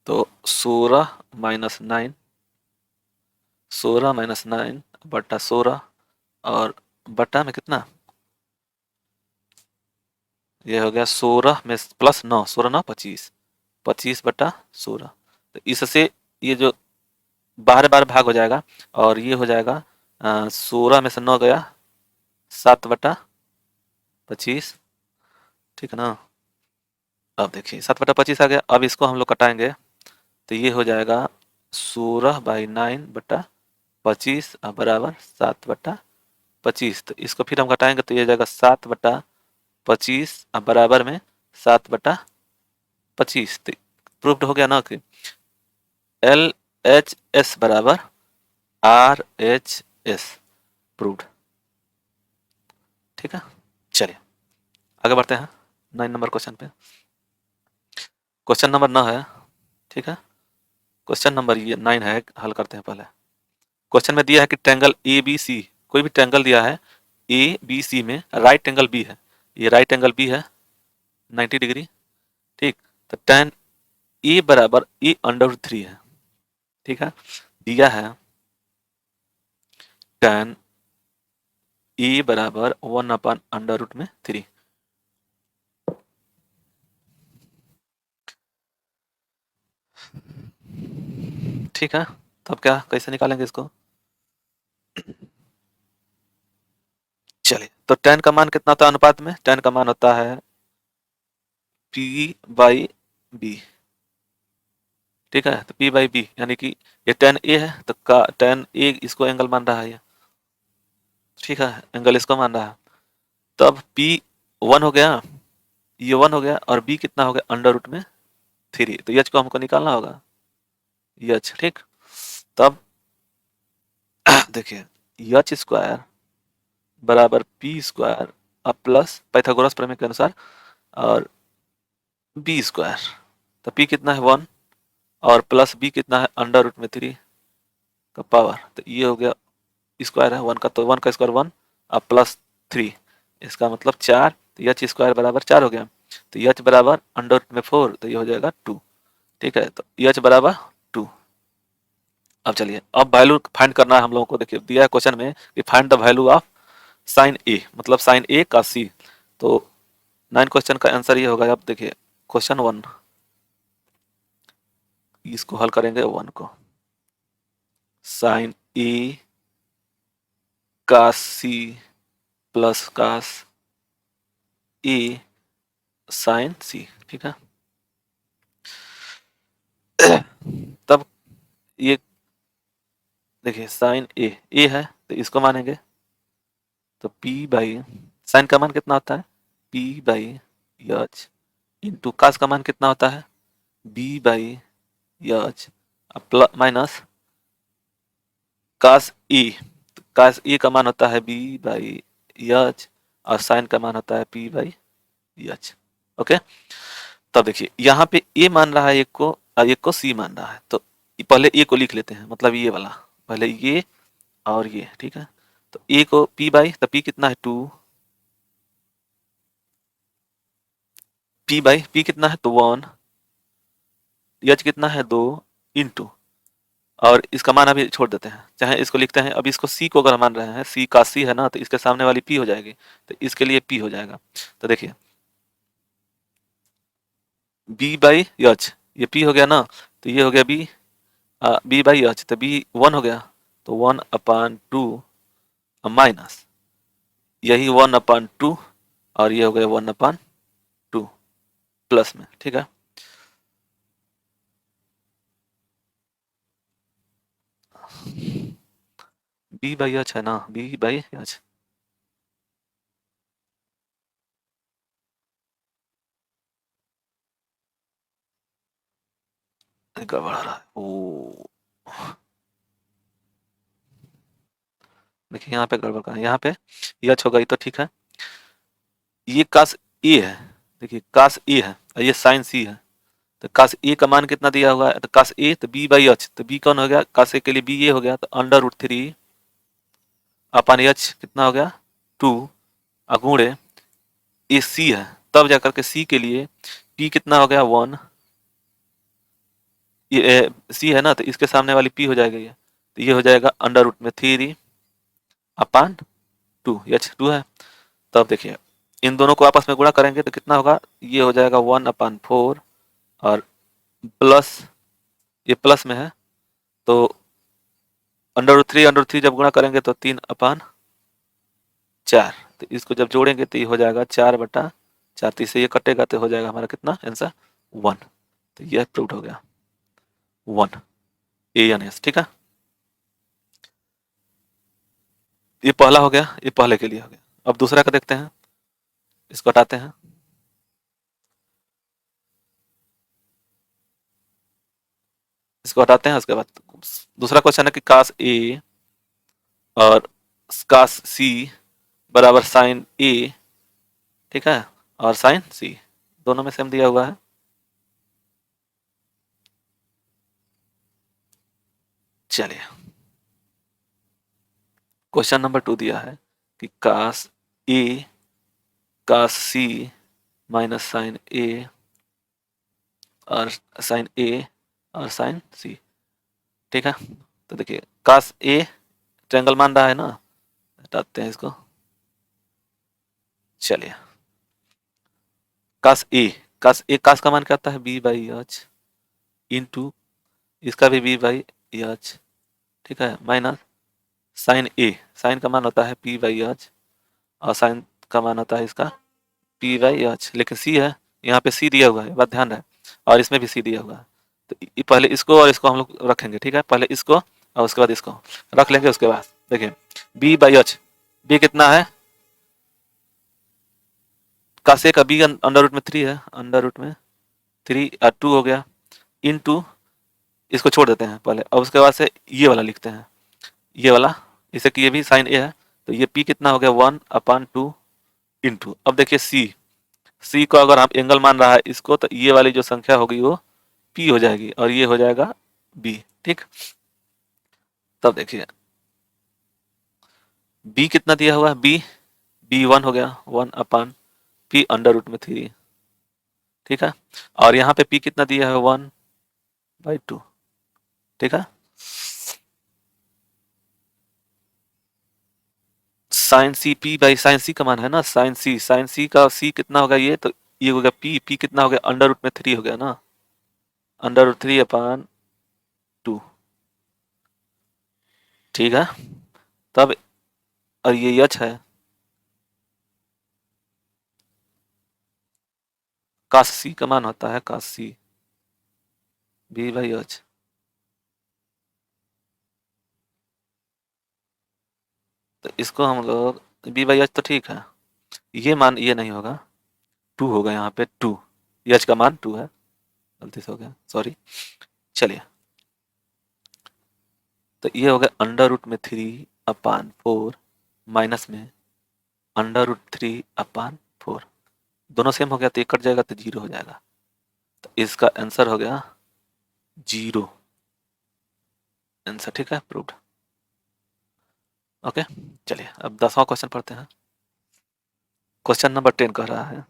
तो 16 - 9 और बटा में कितना, ये हो गया 16 में प्लस 9, 16 - 9 = 25, 25/16। तो इससे ये जो बार बार भाग हो जाएगा और ये हो जाएगा 16 में से 9 गया 7/25। ठीक है ना, अब देखिए 7/25 आ गया। अब इसको हम लोग कटाएंगे तो ये हो जाएगा 16/9/25 बराबर 7/25। तो इसको फिर हम घटाएंगे तो ये हो जाएगा 7/25 बराबर में 7/25। तो प्रूव्ड हो गया ना कि LHS बराबर RHS, प्रूव्ड। ठीक है, चलिए आगे बढ़ते हैं 9 नंबर क्वेश्चन पे। क्वेश्चन नंबर 9 है। ठीक है, क्वेश्चन नंबर ये 9 है, हल करते हैं पहले। क्वेश्चन में दिया है कि ट्रायंगल ए बी सी, कोई भी ट्रायंगल दिया है ए बी सी में राइट एंगल बी है, ये राइट एंगल बी है 90 डिग्री। ठीक, तो tan ए बराबर A√3 है। ठीक है, दिया है tan ए बराबर 1/√3। ठीक है, तब क्या कैसे निकालेंगे इसको, चलिए तो tan का मान कितना होता है अनुपात में, tan का मान होता है P/B। ठीक है, तो P/B यानी कि ये tan A है तो का tan A इसको एंगल मान रहा है ये। ठीक है, एंगल इसको मान रहा है। तब P 1 हो गया, ये 1 हो गया और B कितना हो गया √3। तो H को हमको निकालना होगा H। ठीक, तब देखिए H² बराबर P² अब प्लस पाइथागोरस प्रमेय के अनुसार और B²। तो P कितना है 1 और प्लस B कितना है √3 का पावर, तो ये हो गया स्क्वायर है 1 का, तो 1 का स्क्वायर 1 अब प्लस 3 इसका मतलब 4, तो H² बराबर 4 हो गया। तो H बराबर √4 तो ये हो जाएगा 2। ठीक है, तो H बराबर 2। अब चलिए अब वैल्यू फाइंड करना है हम लोगों को। देखिए दिया है क्वेश्चन में कि find the value of sine A, मतलब साइन ए का सी। तो 9 क्वेश्चन का आंसर ये होगा। अब देखिए क्वेश्चन 1, इसको हल करेंगे 1 को, साइन ए का सी प्लस कास ए साइन सी। ठीक है, तब ये देखिए साइन ए है तो इसको मानेंगे तो P/, साइन का मान कितना होता है P/H इंटू कास का मान कितना होता है B/H माइनस कास ए, कास ए का मान होता है B/H और साइन का मान होता है P/H। ओके, तब देखिए यहाँ पे ए मान रहा है एक को और एक को सी मान रहा है, तो पहले ए को लिख लेते हैं, मतलब ये वाला पहले ये और ये। ठीक है, तो ए को P/, तो P कितना है 2 पी बाई पी कितना है तो 1, एच कितना है 2 इंटू, और इसका मान अभी छोड़ देते हैं, चाहे इसको लिखते हैं, अभी इसको सी को अगर मान रहे हैं, सी का सी है ना, तो इसके सामने वाली पी हो जाएगी, तो इसके लिए पी हो जाएगा। तो देखिए बी बाई एच, ये पी हो गया ना, तो ये हो गया बी, बी बाई एच, तो बी 1 हो गया, तो 1/2 माइनस यही 1/2, और ये हो गया 1/2 प्लस में, ठीक है। बी बाई एच है ना, बी बाई एच, गड़बड़ आ रहा है ओ, देखिए यहाँ पे गड़बड़ का, यहाँ पे एच होगा, ये तो ठीक है, ये कास ए है, देखिए कास ए है और ये साइन सी है, तो कास ए का मान कितना दिया हुआ है, तो कास ए तो बी बाई एच, तो बी कौन हो गया, कास ए के लिए बी ये हो गया, तो √3 अपन एच कितना हो गया 2, अगुणे ये सी है, तब जाकर के सी के लिए पी कितना हो गया 1, ये सी है ना, तो इसके सामने वाली पी हो जाएगा ये, तो ये हो जाएगा √3/2, एच 2 है। तब देखिए इन दोनों को आपस में गुणा करेंगे तो कितना होगा, ये हो जाएगा 1/4, और प्लस ये प्लस में है, तो √3 जब गुणा करेंगे तो 3/4, तो इसको जब जोड़ेंगे तो ये हो जाएगा 4/4, 3 से ये कटेगा तो हो जाएगा हमारा कितना आंसर 1, तो ये प्रूव हो गया 1 ANS, ठीक है। ये पहला हो गया, ये पहले के लिए हो गया। अब दूसरा का देखते हैं, इसको हटाते हैं, इसको हटाते हैं, उसके बाद दूसरा क्वेश्चन है कि कास ए और कास सी बराबर साइन ए, ठीक है, और साइन सी दोनों में सेम दिया हुआ है। चलिए क्वेश्चन नंबर 2 दिया है कि कास ए कास सी माइनस साइन ए और साइन ए और साइन सी, ठीक है। तो देखिए कास ए ट्रायंगल मान रहा है ना, हटाते हैं इसको, चलिए कास का मान क्या आता है बी बाई एच इंटू, इसका भी बी बाई एच, ठीक है, माइनस साइन ए, साइन का मान होता है पी बाई एच, और साइन का मान होता है इसका पी बाई एच, लेकिन सी है, यहाँ पे सी दिया हुआ है, बात ध्यान रहे, और इसमें भी सी दिया हुआ है, तो पहले इसको और इसको हम लोग रखेंगे, ठीक है, पहले इसको और उसके बाद इसको रख लेंगे, उसके बाद देखिए बी बाई एच, बी कितना है, कासे का बी √3 है, √3 2 हो गया, इन टू, इसको छोड़ देते हैं पहले, और उसके बाद से ये वाला लिखते हैं, ये वाला, इसे कि ये भी साइन ए है, तो ये पी कितना हो गया 1/2 इंटू, अब देखिए सी, सी को अगर हम एंगल मान रहा है इसको, तो ये वाली जो संख्या होगी वो पी हो जाएगी, और ये हो जाएगा बी, ठीक। तब देखिए बी कितना दिया हुआ है, बी 1 हो गया, 1/p√3, ठीक है, और यहाँ पे पी कितना दिया है 1/2, ठीक है। Sine C P by sine C का मान है ना, साइन सी का सी कितना होगा ये, तो ये हो गया पी कितना हो गया √3 हो गया ना, √3/2, ठीक है। तब और ये एच है, काश सी का मान होता है काश सी बी बाई एच, तो इसको हम लोग बी बाई एच तो ठीक है, ये मान ये नहीं होगा, 2 होगा यहाँ पे 2, एच का मान 2 है, गलती से हो गया सॉरी। चलिए तो ये हो गया √3/4 माइनस में √3/4, दोनों सेम हो गया तो ये कट जाएगा तो 0 हो जाएगा, तो इसका आंसर हो गया 0 आंसर, ठीक है, प्रूव्ड। ओके चलिए अब 10वां क्वेश्चन पढ़ते हैं। क्वेश्चन नंबर 10 कह रहा है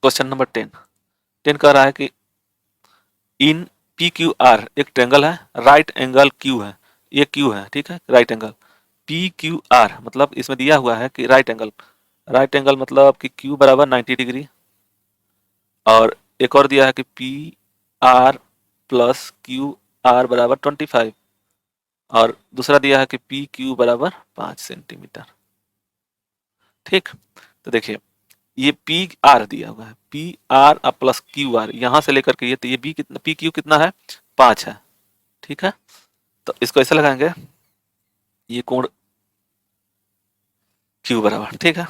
क्वेश्चन नंबर 10 कह रहा है कि इन पी क्यू आर एक ट्रेंगल है, राइट एंगल क्यू है, ये क्यू है, ठीक है, right angle P Q R मतलब इसमें दिया हुआ है कि राइट एंगल मतलब कि क्यू बराबर 90 डिग्री, और एक और दिया है कि P R plus Q R बराबर 25, और दूसरा दिया है कि पी क्यू बराबर 5 सेंटीमीटर। ठीक, तो देखिए ये पी आर दिया हुआ है, P R plus Q R, यहां से लेकर के ये, तो ये बी कितना, पी क्यू कितना है, 5 है, ठीक है। तो इसको ऐसे लगाएंगे, ये कोण क्यू बराबर, ठीक है।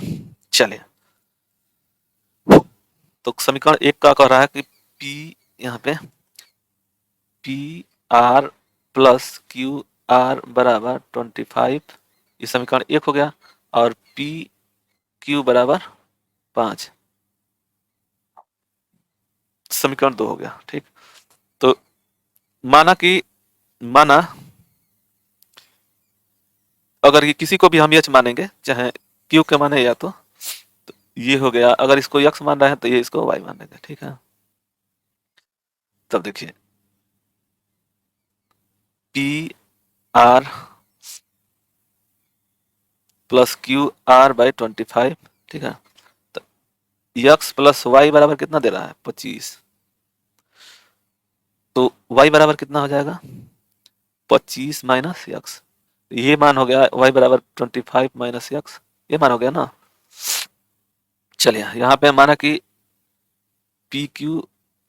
चलिए, तो समीकरण 1 का कह रहा है कि पी, यहाँ पे P R plus Q R बराबर 25, ये समीकरण 1 हो गया, और पी क्यू बराबर 5 समीकरण 2 हो गया, ठीक। तो माना अगर ये किसी को भी हम एच मानेंगे, चाहे क्यू के माने या तो ये हो गया, अगर इसको यक्स मान रहे हैं तो ये इसको वाई मानेंगे, ठीक है। तब देखिए P R plus Q R by 25, ठीक है। तो यक्स प्लस वाई बराबर कितना दे रहा है, 25, तो वाई बराबर कितना हो जाएगा, 25 माइनस यक्स, ये मान हो गया वाई बराबर 25 माइनस यक्स, ये मान हो गया ना। चलिए यहाँ पे माना कि पी क्यू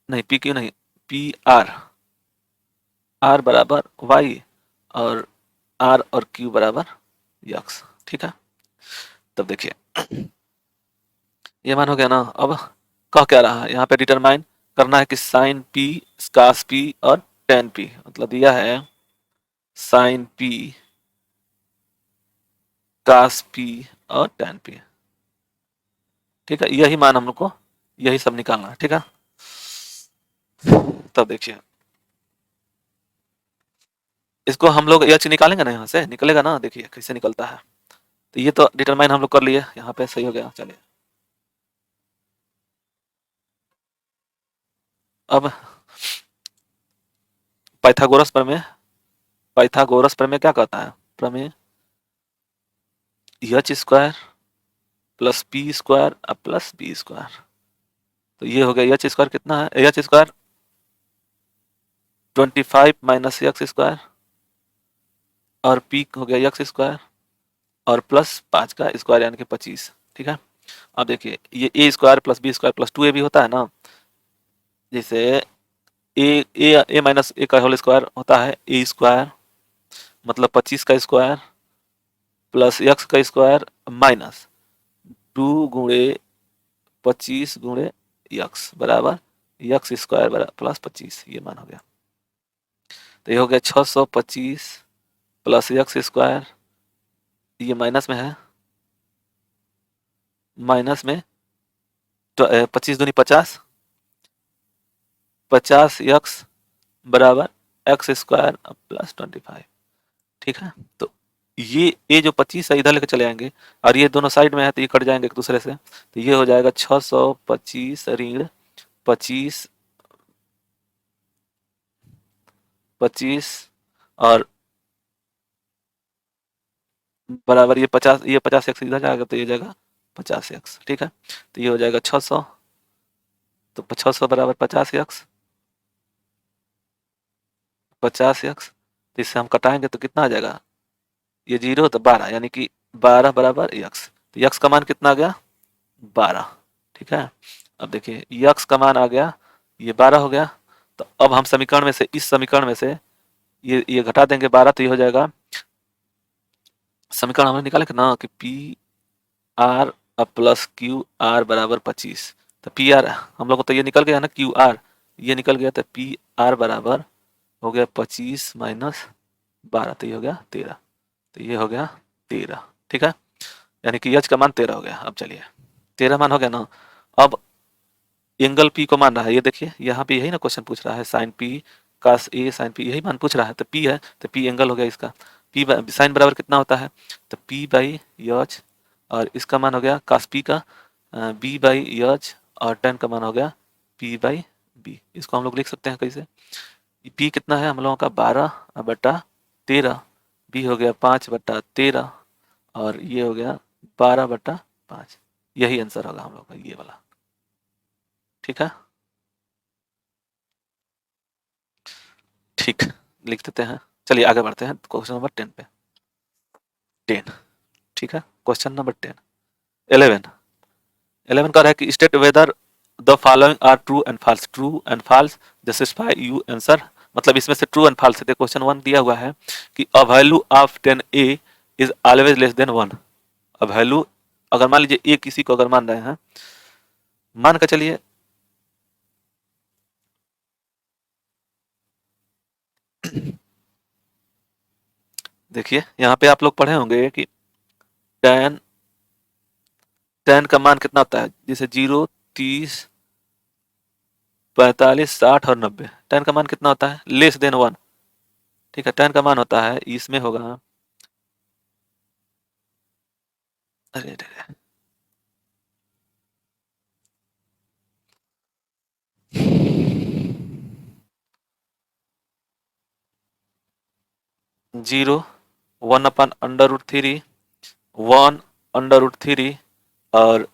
नहीं, पी आर आर बराबर वाई, और आर और क्यू बराबर यक्स, ठीक है। तब देखिए ये मान हो गया ना। अब कह क्या रहा है यहाँ पे, डिटरमाइन करना है कि साइन पी, कास पी और टेन पी, मतलब दिया है साइन पी, कास पी और टेन पी, ठीक है। यही मान हम लोग को, यही सब निकालना है, ठीक है। तब देखिए इसको हम लोग एच निकालेंगे ना, यहाँ से निकलेगा ना, देखिए कैसे निकलता है। तो ये तो डिटरमाइन हम लोग कर लिए, यहाँ पे सही हो गया। चलिए अब पाइथागोरस प्रमेय क्या कहता है, प्रमेय H square plus P square plus B square, तो ये हो गया एच स्क्वायर कितना है, H square 25 minus x square, और पी हो गया एक्स स्क्वायर, और प्लस 5 का स्क्वायर यानी कि 25, ठीक है। अब देखिए ये A square plus B square plus 2 A भी होता है ना, जैसे ए माइनस ए का होल स्क्वायर होता है ए स्क्वायर, मतलब 25 का स्क्वायर प्लस एक्स का स्क्वायर माइनस 2 गुणे 25 गुणे एक्स बराबर एक्स स्क्वायर बराबर प्लस 25, ये मान हो गया। तो ये हो गया 625 प्लस एक्स स्क्वायर, ये माइनस में है, माइनस में 25 दूनी 50, 50 एक्स बराबर एक्स स्क्वायर प्लस 25, ठीक है। तो ये जो 25 है इधर लेकर चले आएंगे, और ये दोनों साइड में है तो ये कट जाएंगे एक दूसरे से, तो ये हो जाएगा 625 ऋण 25 25 और बराबर ये 50, ये 50 एक्स इधर जाएगा तो ये जाएगा 50 एक्स, ठीक है। तो ये हो जाएगा 600, तो 600 बराबर 50 एक्स, 50 एक्स, तो इससे हम कटाएंगे तो कितना आ जाएगा, ये 0 तो 12, यानी कि 12 बराबर एक्स, तो एक्स का मान कितना आ गया, 12, ठीक है। अब देखिए यक्स का मान आ गया, ये 12 हो गया। तो अब हम समीकरण में से, इस समीकरण में से ये घटा देंगे 12, तो ये हो जाएगा, समीकरण हमने निकाले ना कि P R plus Q R बराबर 25, तो पी आर हम लोग को तो ये निकल गया ना, क्यू आर ये निकल गया, तो पी आर बराबर हो गया 25 माइनस 12, तो ये हो गया 13, तो ये हो गया 13, ठीक है। यानी कि एच का मान 13 हो गया। अब चलिए 13 मान हो गया ना। अब एंगल पी को मान रहा है, ये देखिए यहाँ पे यही ना क्वेश्चन पूछ रहा है, साइन पी कास ए साइन पी, यही मान पूछ रहा है, तो पी है तो पी एंगल हो गया इसका, पी साइन बराबर कितना होता है, तो पी बाई एच, और इसका मान हो गया कास पी का बी बाई एच, और tan का मान हो गया p बाई बी। इसको हम लोग लिख सकते हैं कैसे, p कितना है हम लोगों का 12/13, b हो गया 5/13 और ये हो गया 12/5। यही आंसर होगा हम लोग का ये वाला। ठीक है, ठीक लिख देते हैं। चलिए आगे बढ़ते हैं क्वेश्चन नंबर 10 पे। 10 ठीक है, क्वेश्चन नंबर 10 11 11 का रहा है कि state whether the following are true and false justify you answer. मतलब इसमें से ट्रू एंड फॉल्स है। क्वेश्चन 1 दिया हुआ है कि a value of 10a is always less than 1। A value अगर मान लीजिए a किसी को अगर मान रहे हैं, मान कर चलिए देखिए यहाँ पे आप लोग पढ़े होंगे कि tan tan का मान कितना होता है, जैसे 0, 30, 45, 60 और 90। tan का मान कितना होता है, लेस देन 1। ठीक है, tan का मान होता है इसमें होगा, अरे अरे 0, 1/√3, 1/√3 और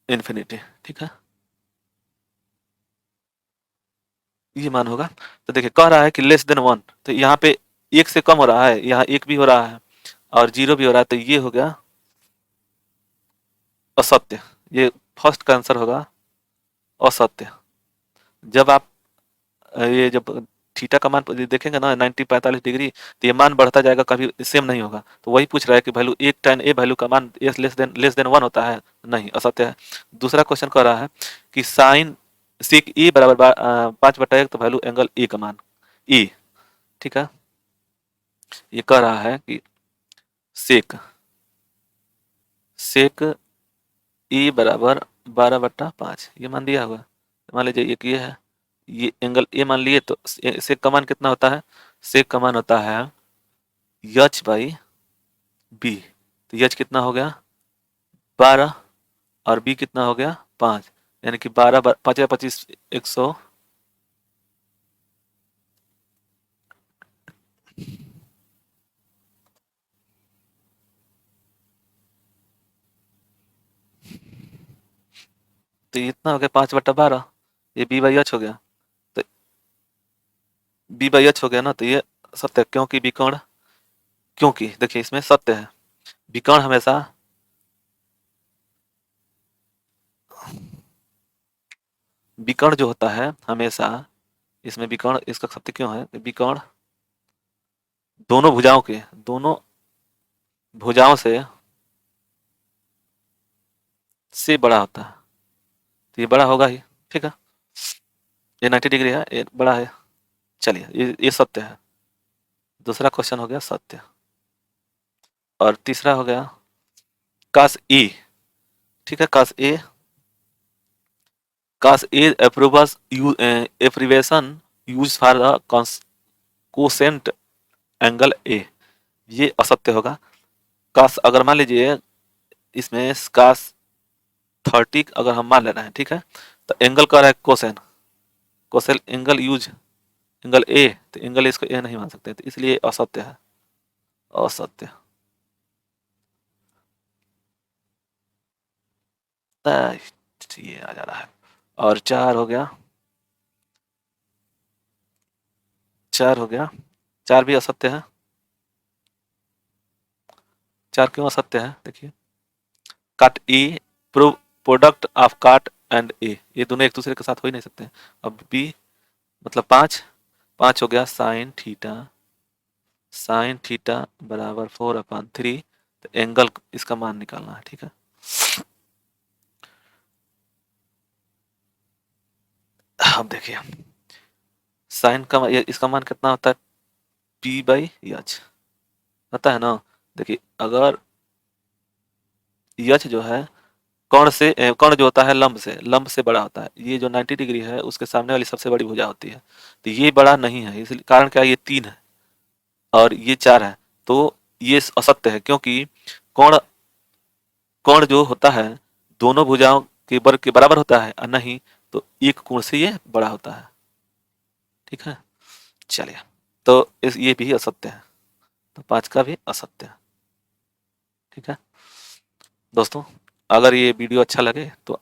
इन्फिनिटी। ठीक है, ये मान होगा। तो देखिए कह रहा है कि लेस देन 1, तो यहाँ पे एक से कम हो रहा है, यहाँ एक भी हो रहा है और 0 भी हो रहा है, तो ये हो गया असत्य। ये फर्स्ट का आंसर होगा असत्य। जब आप ये जब थीटा का मान देखेंगे ना 90 45 डिग्री, तो ये मान बढ़ता जाएगा, कभी सेम नहीं होगा। तो वही पूछ रहा है कि वैल्यू एक tan ए वैल्यू का मान लेस देन 1 होता है, नहीं असत्य है। दूसरा क्वेश्चन कह रहा है कि साइन सेक ए बराबर 5/1, तो वैल्यू एंगल ए का मान ए। ठीक है, ये कह रहा है कि सेक सेक ए बराबर 12/5, ये मान दिया हुआ। मान लीजिए एक ये है, ये एंगल ए मान लिए, तो सेक का मान कितना होता है, सेक का मान होता है यच बाई बी। तो यच कितना हो गया 12 और बी कितना हो गया 5, यानी कि 12 5 या 25 100। तो ये इतना हो गया 5/12, ये बी बाई एच हो गया। तो बी बाई एच हो गया ना, तो ये सत्य है, क्योंकि विकर्ण, क्योंकि देखिए इसमें सत्य है, विकर्ण हमेशा विकर्ण जो होता है हमेशा, इसमें विकर्ण इसका सत्य क्यों है, विकर्ण दोनों भुजाओं के, दोनों भुजाओं से बड़ा होता है, तो ये बड़ा होगा ही। ठीक है, ये 90 डिग्री है, ये बड़ा है। चलिए ये सत्य है। दूसरा क्वेश्चन हो गया सत्य। और तीसरा हो गया काश ए। ठीक है, काश ए अप्रूवस abbreviation use for the cosine angle A, ये असत्य होगा। काश अगर मान लीजिए इसमें काश 30 अगर हम मान ले रहे हैं, ठीक है, तो एंगल का रहा है cosine, cosine angle use angle A, तो एंगल इसको ए नहीं मान सकते, तो इसलिए असत्य है, असत्य। ये आ जा रहा है। और 4 हो गया, 4 हो गया, 4 भी असत्य है। 4 क्यों असत्य है, देखिए काट ए प्रूव प्रोडक्ट ऑफ काट एंड ए, ये दोनों एक दूसरे के साथ हो ही नहीं सकते। अब बी मतलब 5, 5 हो गया साइन थीटा बराबर 4/3, तो एंगल इसका मान निकालना है। ठीक है, अब देखिए साइन का इसका मान कितना होता है, पी बाई एच होता है ना। देखिए अगर एच जो है कर्ण जो होता है लंब से बड़ा होता है, ये जो 90 डिग्री है उसके सामने वाली सबसे बड़ी भुजा होती है, तो ये बड़ा नहीं है, इसलिए कारण क्या है, ये 3 है और ये 4 है, तो ये असत्य है, क्योंकि कोण कोण जो होता है दोनों भुजाओं के वर्ग के बराबर होता है, और नहीं तो एक कोण से ये बड़ा होता है। ठीक है, चलिए, तो ये भी असत्य है, तो 5 का भी असत्य है। ठीक है दोस्तों, अगर ये वीडियो अच्छा लगे तो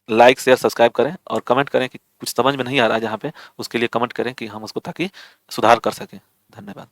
लाइक शेयर सब्सक्राइब करें, और कमेंट करें कि कुछ समझ में नहीं आ रहा है जहाँ पे, उसके लिए कमेंट करें कि हम उसको ताकि सुधार कर सकें। धन्यवाद।